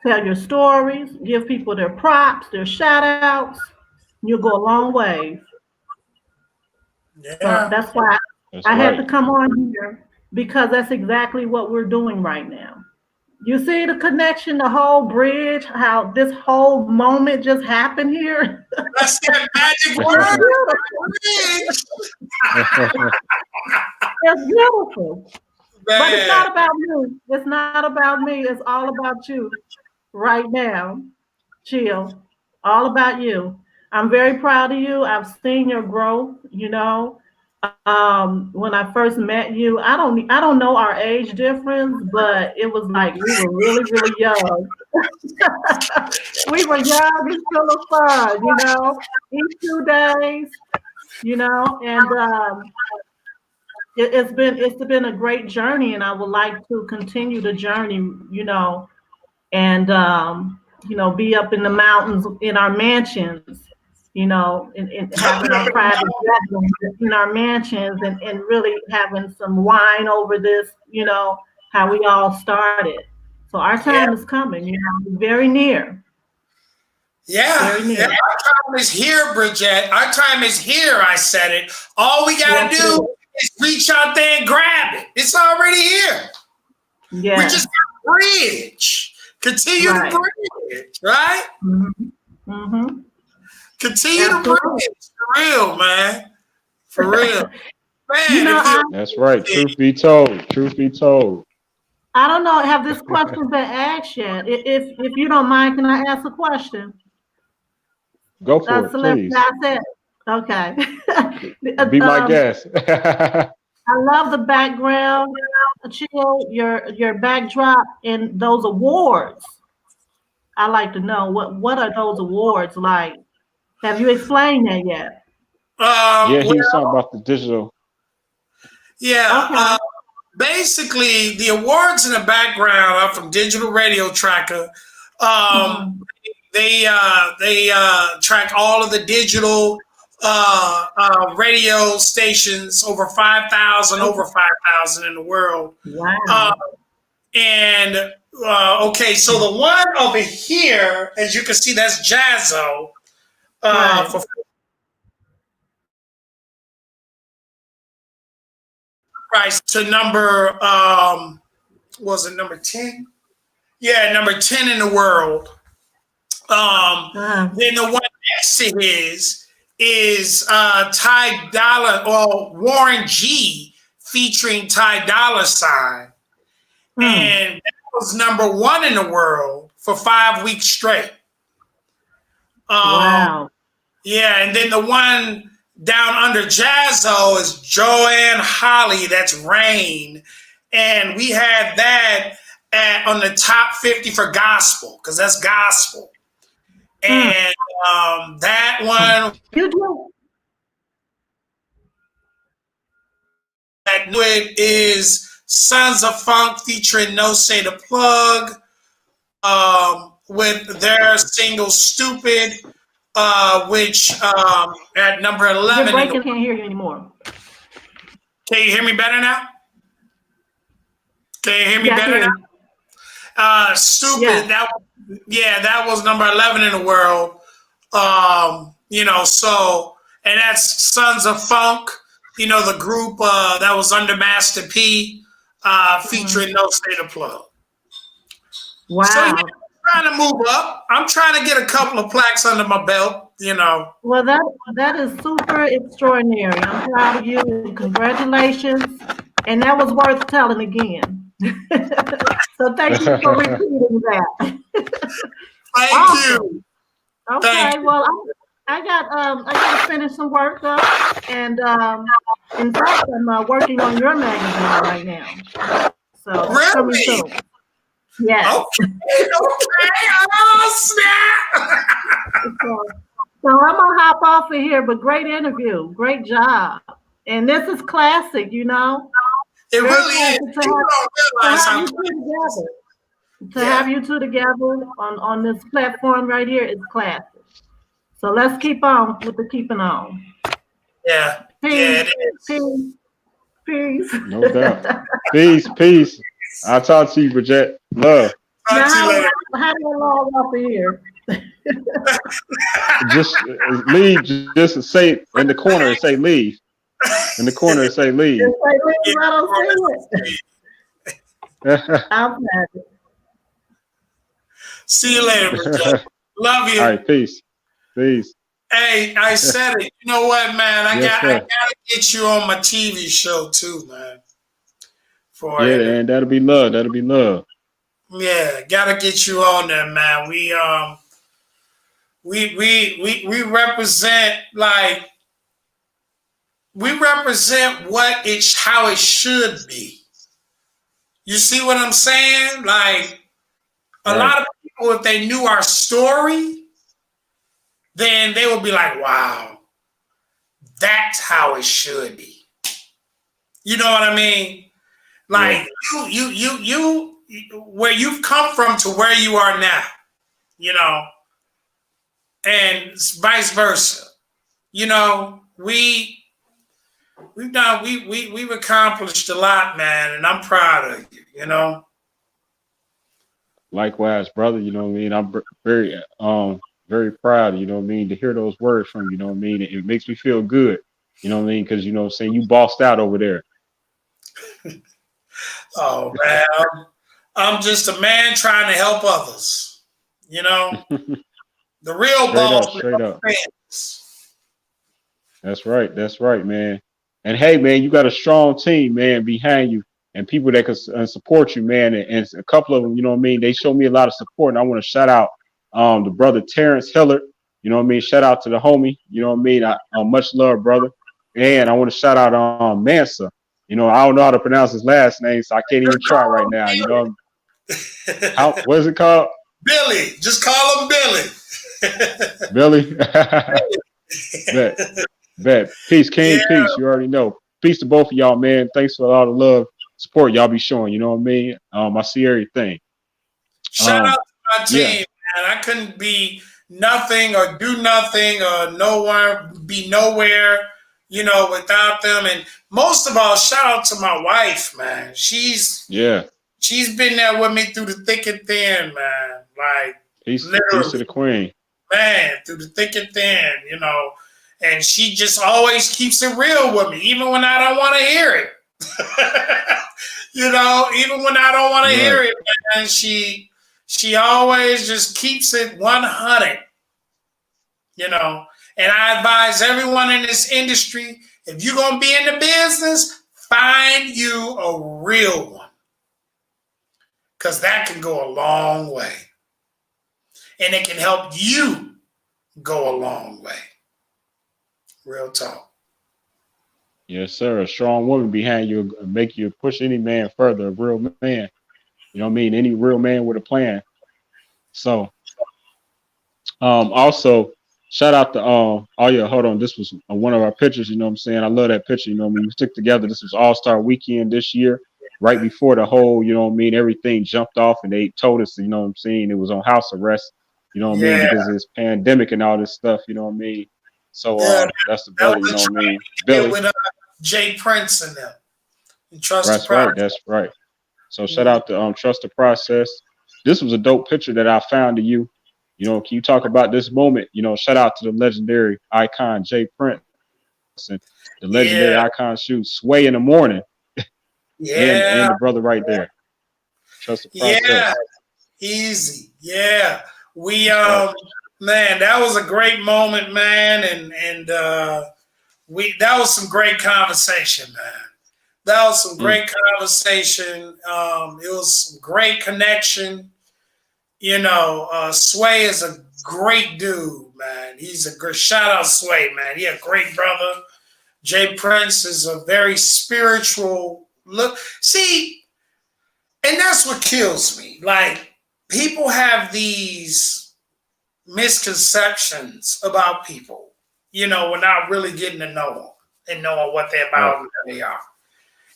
tell your stories, give people their props, their shout outs. You'll go a long way. So Yeah. that's why That's I had right. to come on here because that's exactly what we're doing right now. You see the connection, the whole bridge, how this whole moment just happened here. That's that magic It's word. beautiful. It's beautiful. But it's Man. not about me. It's not about me. It's all about you right now. Chill. All about you. I'm very proud of you. I've seen your growth, you know. When I first met you, I don't know our age difference, but it was like we were really, really young. We were young and full of fun, you know, each 2 days, you know, and it's been a great journey, and I would like to continue the journey, you know, and you know, be up in the mountains in our mansions, you know, in having our private bedrooms in our mansions and really having some wine over this, you know, how we all started. So our time is coming, you know, very near. Yeah, Very near. yeah, our time is here, Brigette. Our time is here. I said it. All we gotta do is reach out there and grab it. It's already here. Yeah. We just gotta bridge. Continue to bridge, right? Mm-hmm. Mm-hmm. Continue to bridge. For real, man. For real. Man, You know, that's right. Truth be told. Truth be told. I don't know. Have this question been asked yet? If you don't mind, can I ask a question? Go for it, Celebrity, please. I said, okay. Be my guest. I love the background, Chill, your backdrop, and those awards. I like to know what are those awards like? Have you explained that yet? Yeah, he was talking about the digital. Yeah. Okay. Basically, the awards in the background are from Digital Radio Tracker. They track all of the digital radio stations, over 5,000 in the world. Wow. Okay, so the one over here, as you can see, that's Jaz-O. For price to number was it number 10? Yeah, number 10 in the world. Then the one next to his is Ty Dolla or Warren G featuring Ty Dolla $ign. And that was number 1 in the world for 5 weeks straight. Wow. Yeah, and then the one down under Jaz-O is Joanne Holly, that's Rain. And we had that on the top 50 for gospel, because that's gospel. And that one that knew it is Sons of Funk featuring No Say the Plug with their single Stupid, which at number 11. I can't hear you anymore. Can you hear me better now? Can you hear me better now? Stupid. Yeah. That was number 11 in the world. You know, so, and that's Sons of Funk, you know, the group that was under Master P, featuring No Say the Plug. Wow. So yeah, I'm trying to move up. I'm trying to get a couple of plaques under my belt, you know. Well, that is super extraordinary. I'm proud of you and congratulations. And that was worth telling again. So thank you for repeating that. Thank you. Okay, Thank you. well, I got to finish some work up, and in fact, I'm working on your magazine right now. So really? coming soon. Yes. Okay. Oh, snap. So I'm gonna hop off of here, but great interview, great job, and this is classic, you know. It really is. To have you two together on this platform right here is classic. So let's keep on with the keeping on. Yeah. Peace. Yeah, it is. Peace. No doubt. Peace. I'll talk to you, Brigette. Love. Talk to you later. How do I log off of here? Just leave. Just say in the corner. Say leave. In the corner, say leave. Just say leave. I don't see it. I'm happy. See you later, Brigette. Love you. All right, peace. Hey, I said it. You know what, man? I Yes, gotta get you on my TV show too, man. And that'll be love. Yeah, gotta get you on there, man. We represent how it should be. You see what I'm saying? Like a lot of people, if they knew our story, then they would be like, wow, that's how it should be. You know what I mean? Like you where you've come from to where you are now, you know. and vice versa. You know, we've accomplished a lot, man, and I'm proud of you. You know. Likewise, brother. You know what I mean. I'm very proud. You know what I mean, to hear those words from you. You know what I mean. It makes me feel good. You know what I mean, because you know what I'm saying, you bossed out over there. Oh man, I'm just a man trying to help others. You know, the real boss. Straight up. That's right, man. And hey, man, you got a strong team, man, behind you, and people that can support you, man. And a couple of them, you know what I mean, they show me a lot of support, and I want to shout out the brother Terrence Hillard. You know what I mean. Shout out to the homie. You know what I mean. Much love, brother. And I want to shout out Mansa. You know, I don't know how to pronounce his last name, so I can't even try right now. You know, what is it called? Billy. Just call him Billy. Billy. Bet. Peace, King. Yeah. Peace. You already know. Peace to both of y'all, man. Thanks for all the love, support y'all be showing. You know what I mean? I see everything. Shout out to my team, man. I couldn't be nothing or do nothing or be nowhere, you know, without them. And most of all, shout out to my wife, man. She's been there with me through the thick and thin, man. Like peace to the queen, man, through the thick and thin, you know. And she just always keeps it real with me, even when I don't want to hear it. You know, even when I don't want to hear it, man, she always just keeps it 100. You know, and I advise everyone in this industry, if you're going to be in the business, find you a real one. Because that can go a long way. And it can help you go a long way. Real talk. Yes, sir. A strong woman behind you make you push any man further. A real man. You know what I mean? Any real man with a plan. So, also, shout out to hold on. This was one of our pictures, you know what I'm saying? I love that picture, you know what I mean? We stick together. This was All-Star Weekend this year, right before the whole, you know what I mean, everything jumped off and they told us, you know what I'm saying, it was on house arrest, you know what I mean, because of this pandemic and all this stuff, you know what I mean? So that's the brother, you know what I mean? Billy. With Jay Prince and them. And That's right. So shout out to Trust the Process. This was a dope picture that I found of you. You know, can you talk about this moment? You know, shout out to the legendary icon Jay Prince and the legendary icon Sway in the morning. And the brother right there. Trust the process. Yeah, easy. Yeah. We man, that was a great moment, man. And that was some great conversation, man. That was some great conversation. It was some great connection. You know, Sway is a great dude, man. He's a good shout out Sway, man. He a great brother. Jay Prince is a very spiritual look. See, and that's what kills me. Like, people have these misconceptions about people, you know, without really getting to know them and knowing what they're about and who they are.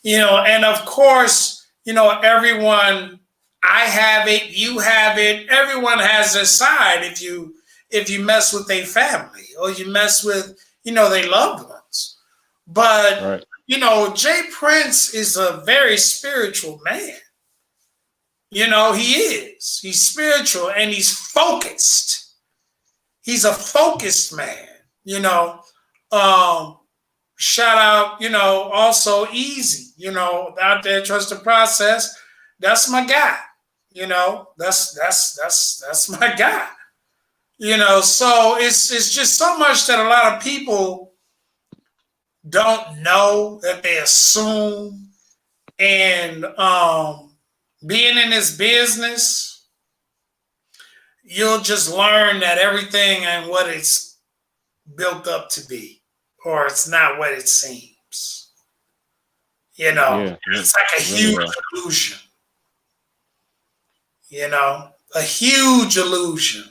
You know, and of course, you know, everyone, I have it, you have it, everyone has their side if you mess with their family or you mess with, you know, their loved ones. But, you know, Jay Prince is a very spiritual man. You know, he is. He's spiritual and he's focused. He's a focused man, you know. Shout out, you know, also Easy, you know, out there, Trust the Process. That's my guy, you know. That's my guy. You know, so it's just so much that a lot of people don't know, that they assume. And being in this business, you'll just learn that everything ain't what it's built up to be, or it's not what it seems. You know, it's like a huge illusion. You know, a huge illusion.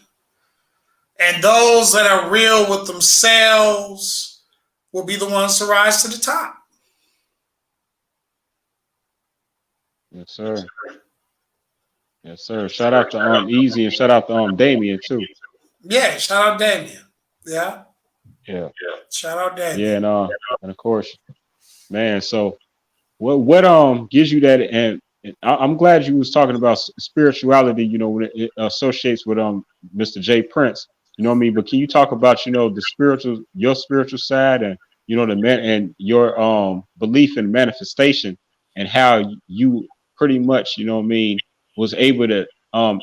And those that are real with themselves will be the ones to rise to the top. Yes, sir. Yes, sir. Shout out to Easy and shout out to Damien too. Yeah, shout out Damien. Yeah. Yeah. Shout out Damien. Yeah, and of course, man. So what gives you that? And I'm glad you was talking about spirituality. You know, when it associates with Mr. J Prince. You know what I mean? But can you talk about your spiritual side, and the man and your belief in manifestation, and how you pretty much, you know what I mean, was able to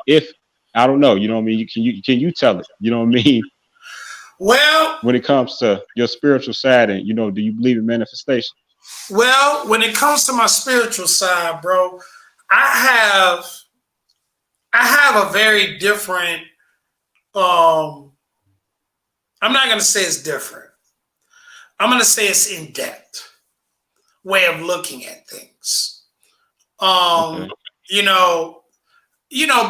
if I don't know, you know what I mean, can you tell it, you know what I mean, Well, when it comes to your spiritual side, and do you believe in manifestation? Well, when it comes to my spiritual side, bro, I have I have a very different I'm not going to say it's different. I'm going to say it's in depth way of looking at things. Okay. You know,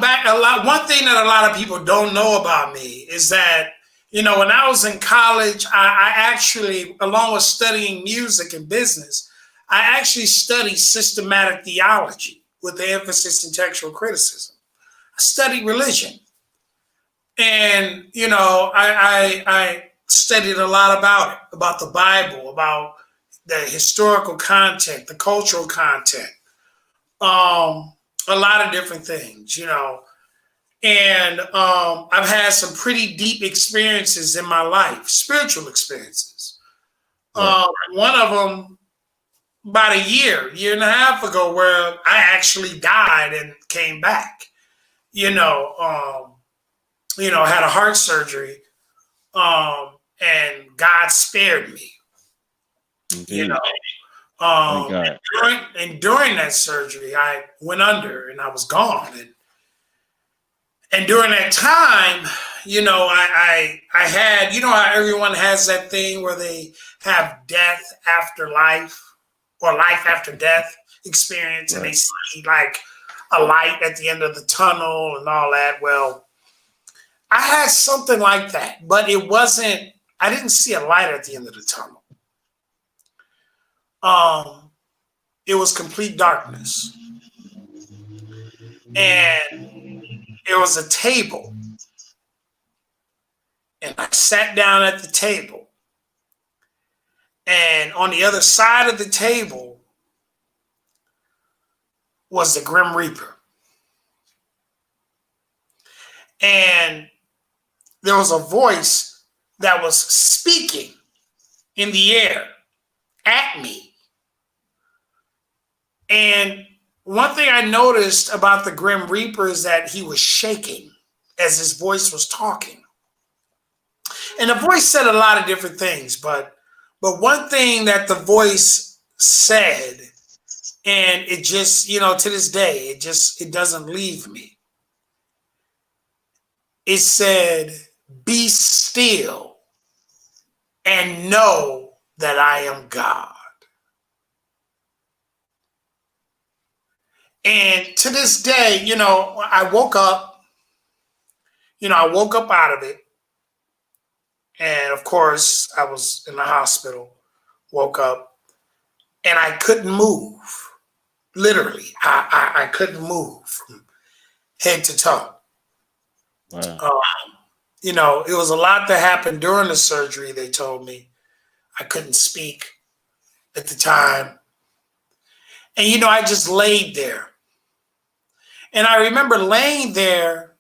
back a lot. One thing that a lot of people don't know about me is that, when I was in college, I actually, along with studying music and business, I actually studied systematic theology with the emphasis in textual criticism. I studied religion. And, I studied a lot about the Bible, about the historical content, the cultural content, a lot of different things, And I've had some pretty deep experiences in my life, spiritual experiences. Right. One of them about a year and a half ago, where I actually died and came back. Had a heart surgery, and God spared me. Indeed. Thank God. During that surgery, I went under and I was gone. And during that time, I had, how everyone has that thing where they have death after life or life after death experience, right. And they see like a light at the end of the tunnel and all that. Well, I had something like that, but I didn't see a light at the end of the tunnel. It was complete darkness. And there was a table. And I sat down at the table. And on the other side of the table was the Grim Reaper. And there was a voice that was speaking in the air at me. And one thing I noticed about the Grim Reaper is that he was shaking as his voice was talking. And the voice said a lot of different things, but one thing that the voice said, and it just, to this day, it doesn't leave me. It said, "Be still and know that I am God." And to this day, I woke up, out of it. And of course, I was in the hospital, woke up, and I couldn't move. Literally, I couldn't move from head to toe. Wow. It was a lot that happened during the surgery, they told me. I couldn't speak at the time. And, I just laid there. And I remember laying there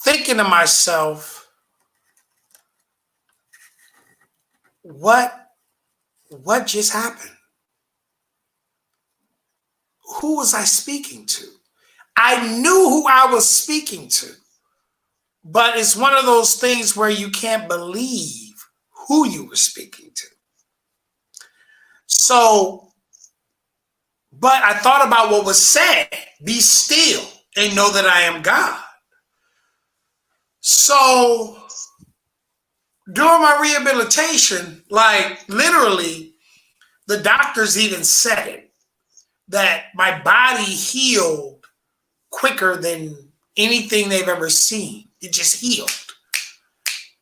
thinking to myself, what just happened? Who was I speaking to? I knew who I was speaking to, but it's one of those things where you can't believe who you were speaking to. So, but I thought about what was said, "Be still and know that I am God." So during my rehabilitation, like literally, the doctors even said it, that my body healed quicker than anything they've ever seen. It just healed.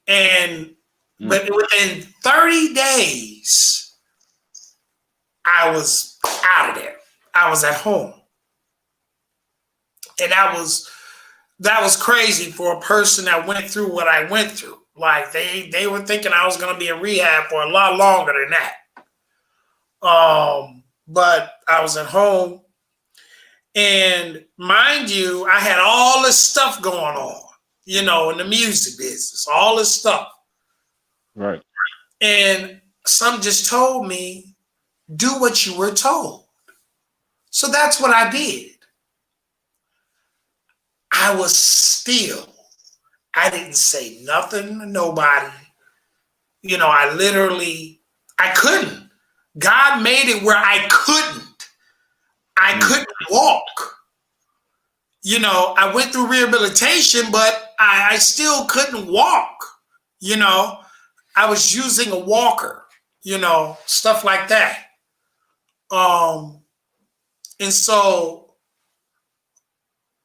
And but within 30 days, I was out of there. I was at home. And I was that was crazy for a person that went through what I went through. Like they were thinking I was gonna be in rehab for a lot longer than that. But I was at home, and mind you, I had all this stuff going on, you know, in the music business, all this stuff. Right. And some just told me, do what you were told. So that's what I did. I was still, I didn't say nothing to nobody. You know, I couldn't. God made it where I couldn't walk. You know, I went through rehabilitation, but I still couldn't walk. You know, I was using a walker, you know, stuff like that. And so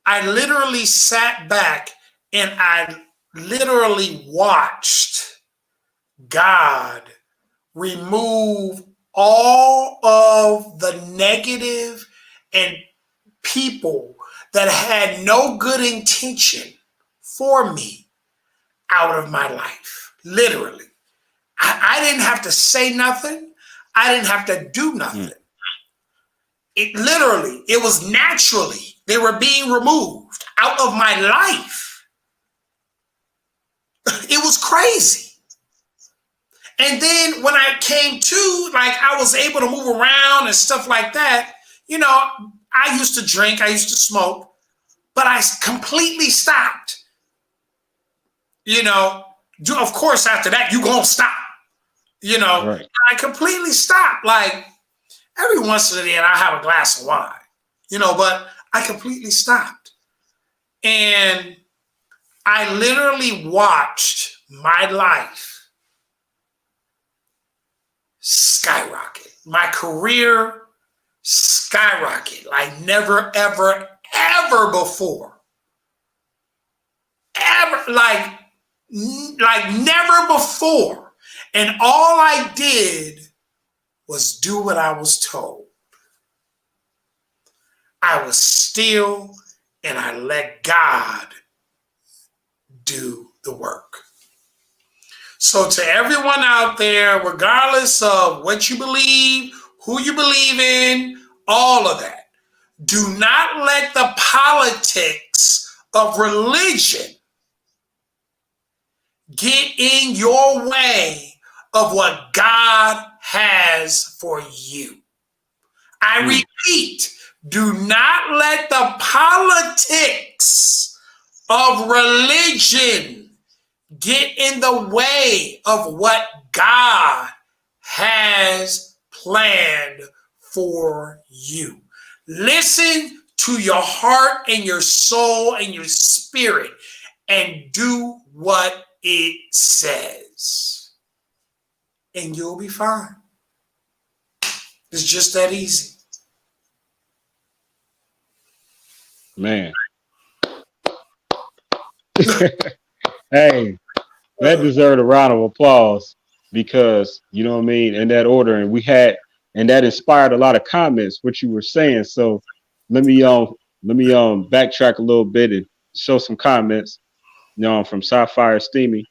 I literally sat back and I literally watched God remove all of the negative and people that had no good intention for me out of my life. Literally. I didn't have to say nothing. I didn't have to do nothing. It was naturally, they were being removed out of my life. It was crazy. And then when I came to, like, I was able to move around and stuff like that, you know, I used to drink, I used to smoke, but I completely stopped. You know, of course, after that, you gonna stop. You know, right. I completely stopped. Like, every once in a while, I have a glass of wine, you know, but I completely stopped. And I literally watched my life skyrocket. My career skyrocket like never, ever, ever before. Ever, like never before. And all I did was do what I was told. I was still, and I let God do the work. So to everyone out there, regardless of what you believe, who you believe in, all of that, do not let the politics of religion get in your way of what God has for you. I repeat, do not let the politics of religion get in the way of what God has planned for you. Listen to your heart and your soul and your spirit and do what it says. And you'll be fine. It's just that easy. Man. Hey, that deserved a round of applause because, you know what I mean, in that order. And that inspired a lot of comments, what you were saying. So let me backtrack a little bit and show some comments, you know, from Sapphire Steamy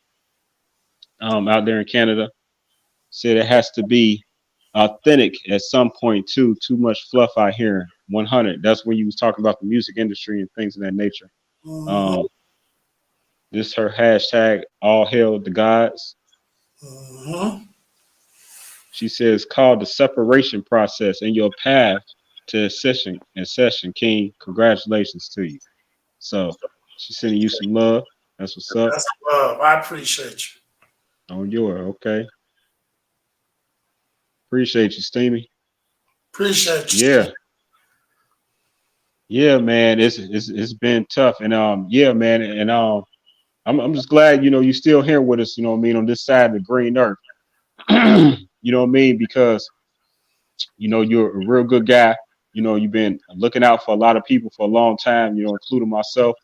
out there in Canada. Said it has to be authentic at some point too. Too much fluff out here. 100. That's when you was talking about the music industry and things of that nature. This her hashtag, all hail the gods. She says, called the separation process in your path to ascension, King. Congratulations to you. So she's sending you some love. That's what's up. That's love. I appreciate you. On your, okay. Appreciate you, Steamy. Appreciate you. Yeah. Yeah, man. It's been tough. And yeah, man, and I'm just glad, you know, you're still here with us, you know what I mean, on this side of the green earth. You know what I mean? Because, you know, you're a real good guy. You know, you've been looking out for a lot of people for a long time, you know, including myself.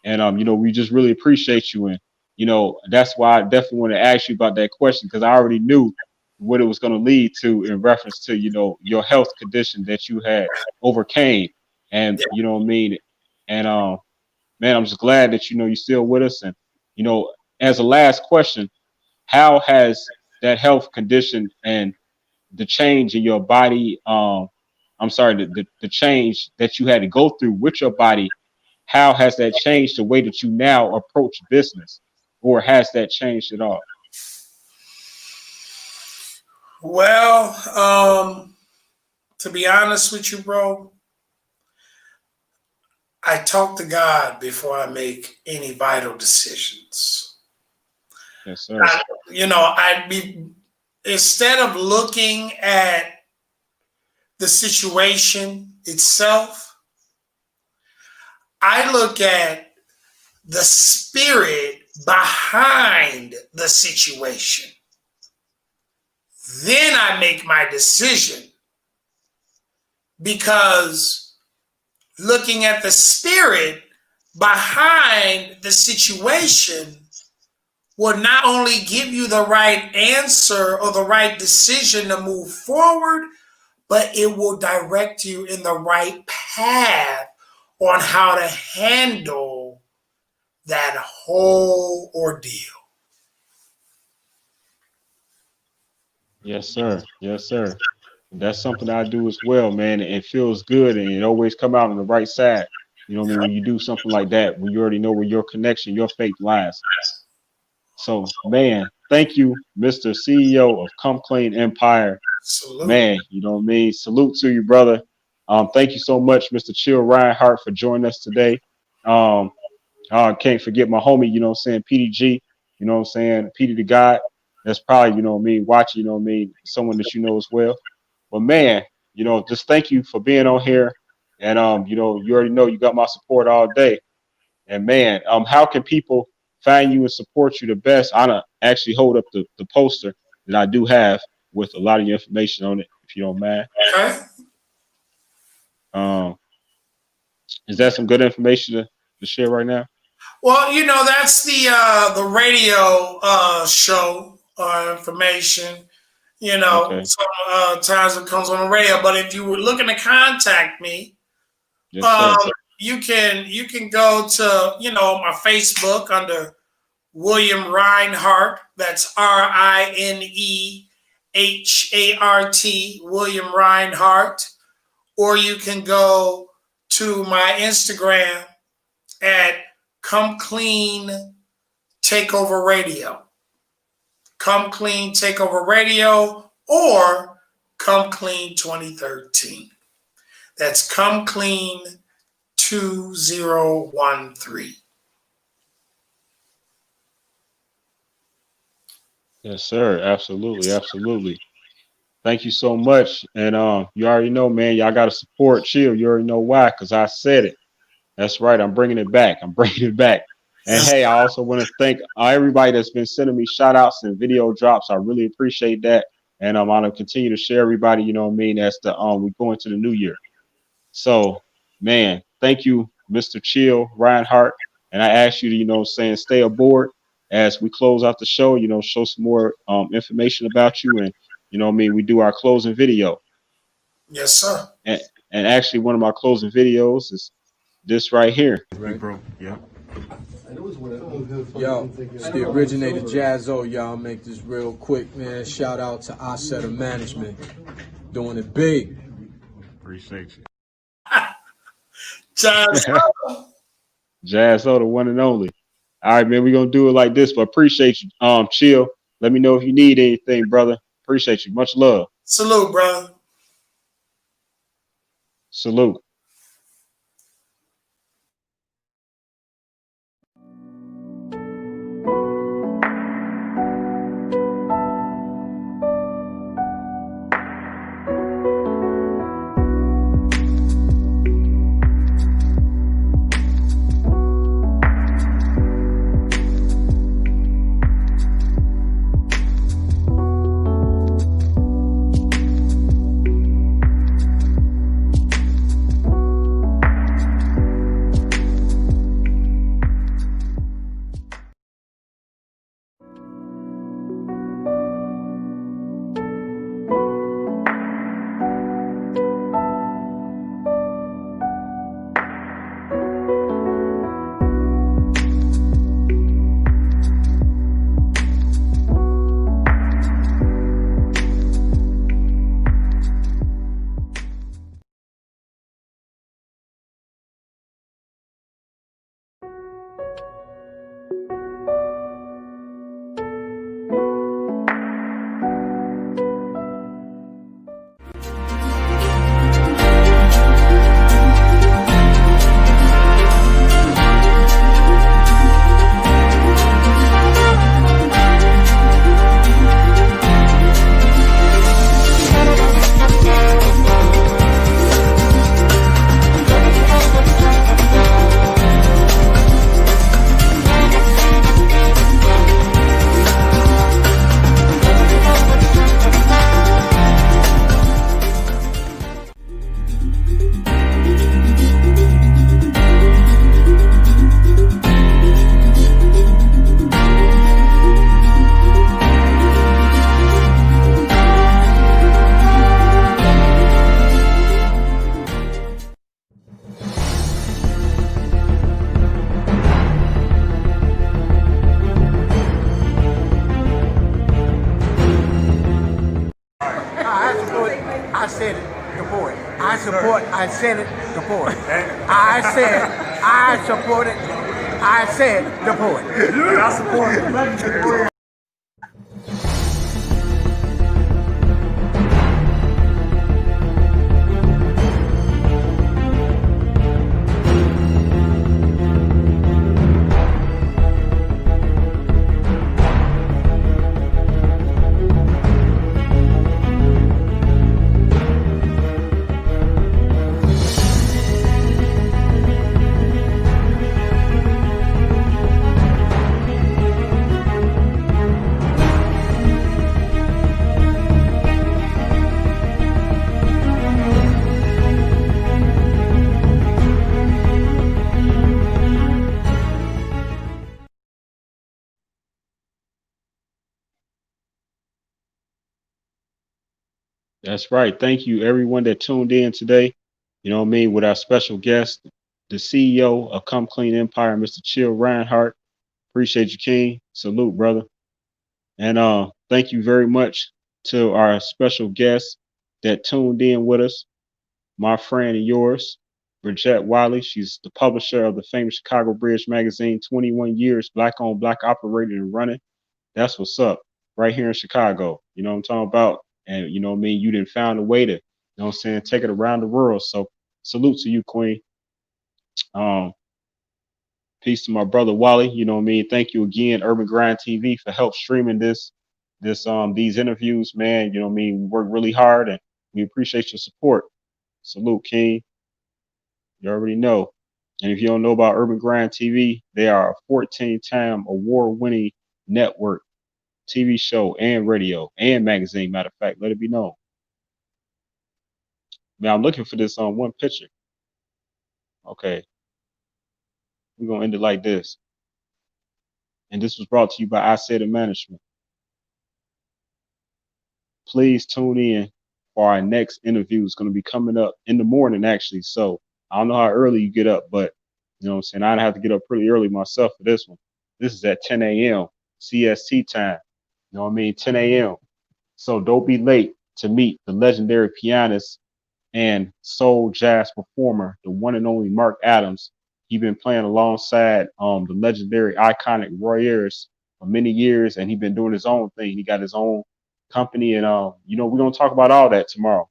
And, you know, we just really appreciate you. And, you know, that's why I definitely want to ask you about that question, because I already knew what it was going to lead to in reference to, you know, your health condition that you had overcame. And, you know what I mean? And man, I'm just glad that, you know, you're still with us. And, you know, as a last question, how has that health condition and the change in your body, I'm sorry, the change that you had to go through with your body, how has that changed the way that you now approach business, or has that changed at all? Well, to be honest with you, bro, I talk to God before I make any vital decisions. Yes, sir. Instead of looking at the situation itself, I look at the spirit behind the situation. Then I make my decision, because looking at the spirit behind the situation will not only give you the right answer or the right decision to move forward, but it will direct you in the right path on how to handle that whole ordeal. Yes, sir. Yes, sir. That's something I do as well, man. It feels good, and it always come out on the right side. You know what I mean? When you do something like that, when you already know where your connection, your faith lies. So, man, thank you, Mr. CEO of Come Clean Empire. Salute. Man, you know what I mean? Salute to you, brother. Thank you so much, Mr. Chill Rinehart, for joining us today. I can't forget my homie, you know what I'm saying, PDG, you know what I'm saying, PD the God. That's probably, you know what I mean, watching, you know what I mean, someone that you know as well. But man, you know, just thank you for being on here. And you know, you already know you got my support all day. And man, how can people find you and support you the best? I actually hold up the poster that I do have with a lot of your information on it, if you don't mind. Okay. Is that some good information to share right now? Well, you know, that's the radio show information. You know, Okay. sometimes it comes on the radio. But if you were looking to contact me, Yes, you can go to, you know, my Facebook under William Rinehart. That's RINEHART, William Rinehart. Or you can go to my Instagram at Come Clean Takeover Radio. Come Clean Takeover Radio, or Come Clean 2013. That's Come Clean 2013. Yes, sir. Absolutely. Absolutely. Thank you so much. And you already know, man, y'all got to support Chill. You already know why, because I said it. That's right. I'm bringing it back. I'm bringing it back. And hey, I also want to thank everybody that's been sending me shout outs and video drops. I really appreciate that. And I'm going to continue to share everybody, you know what I mean, as we go into the new year. So, man, thank you, Mr. Chill Rinehart. And I ask you to, you know what I'm saying, stay aboard as we close out the show, you know, show some more information about you. And, you know what I mean, we do our closing video. Yes, sir. And actually, one of my closing videos is this right here. Right, bro. Yeah. Yo, it's the originator Jaz-O, y'all. Make this real quick, man. Shout out to Isaidit Management. Doing it big. Appreciate you. Jaz-O. Jaz-O, the one and only. All right, man, we're going to do it like this, but appreciate you. Chill. Let me know if you need anything, brother. Appreciate you. Much love. Salute, brother. Salute. I said it, deport. I said, I support it. I said, deport. I support the legendary. That's right. Thank you, everyone that tuned in today. You know what I mean? With our special guest, the CEO of Come Clean Empire, Mr. Chill Rinehart. Appreciate you, King. Salute, brother. And thank you very much to our special guest that tuned in with us, my friend and yours, Brigette Wiley. She's the publisher of the famous Chicago Bridge magazine, 21 years, black on black operated and running. That's what's up right here in Chicago. You know what I'm talking about? And you know what I mean? You didn't found a way to, you know what I'm saying, take it around the world. So salute to you, Queen. Peace to my brother Wally. You know what I mean? Thank you again, Urban Grind TV, for help streaming these interviews, man. You know what I mean? We work really hard and we appreciate your support. Salute, King. You already know. And if you don't know about Urban Grind TV, they are a 14-time award-winning network, TV show and radio and magazine. Matter of fact, let it be known. Now I'm looking for this on one picture. Okay. We're going to end it like this. And this was brought to you by Isaidit Management. Please tune in for our next interview. It's going to be coming up in the morning, actually. So I don't know how early you get up, but you know what I'm saying? I'd have to get up pretty early myself for this one. This is at 10 a.m. CST time. You know what I mean? 10 a.m. So don't be late to meet the legendary pianist and soul jazz performer, the one and only Mark Adams. He's been playing alongside the legendary iconic Roy Ayers for many years, and he's been doing his own thing. He got his own company, and you know, we're gonna talk about all that tomorrow.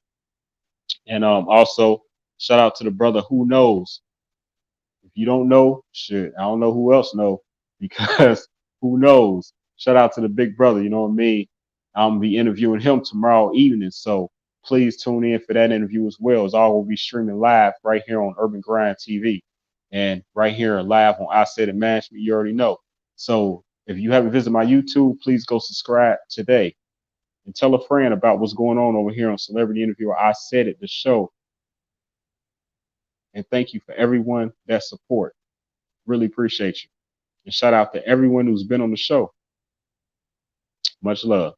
And also shout out to the brother Who Knows. If you don't know, shit, I don't know who else know, because who knows? Shout out to the big brother, you know what I mean? I'm gonna be interviewing him tomorrow evening, so please tune in for that interview as well. It's all will be streaming live right here on Urban Grind TV and right here live on Isaidit Management. You already know. So if you haven't visited my YouTube, please go subscribe today and tell a friend about what's going on over here on Celebrity Interviewer Isaidit, the show. And thank you for everyone that support. Really appreciate you. And shout out to everyone who's been on the show. Much love.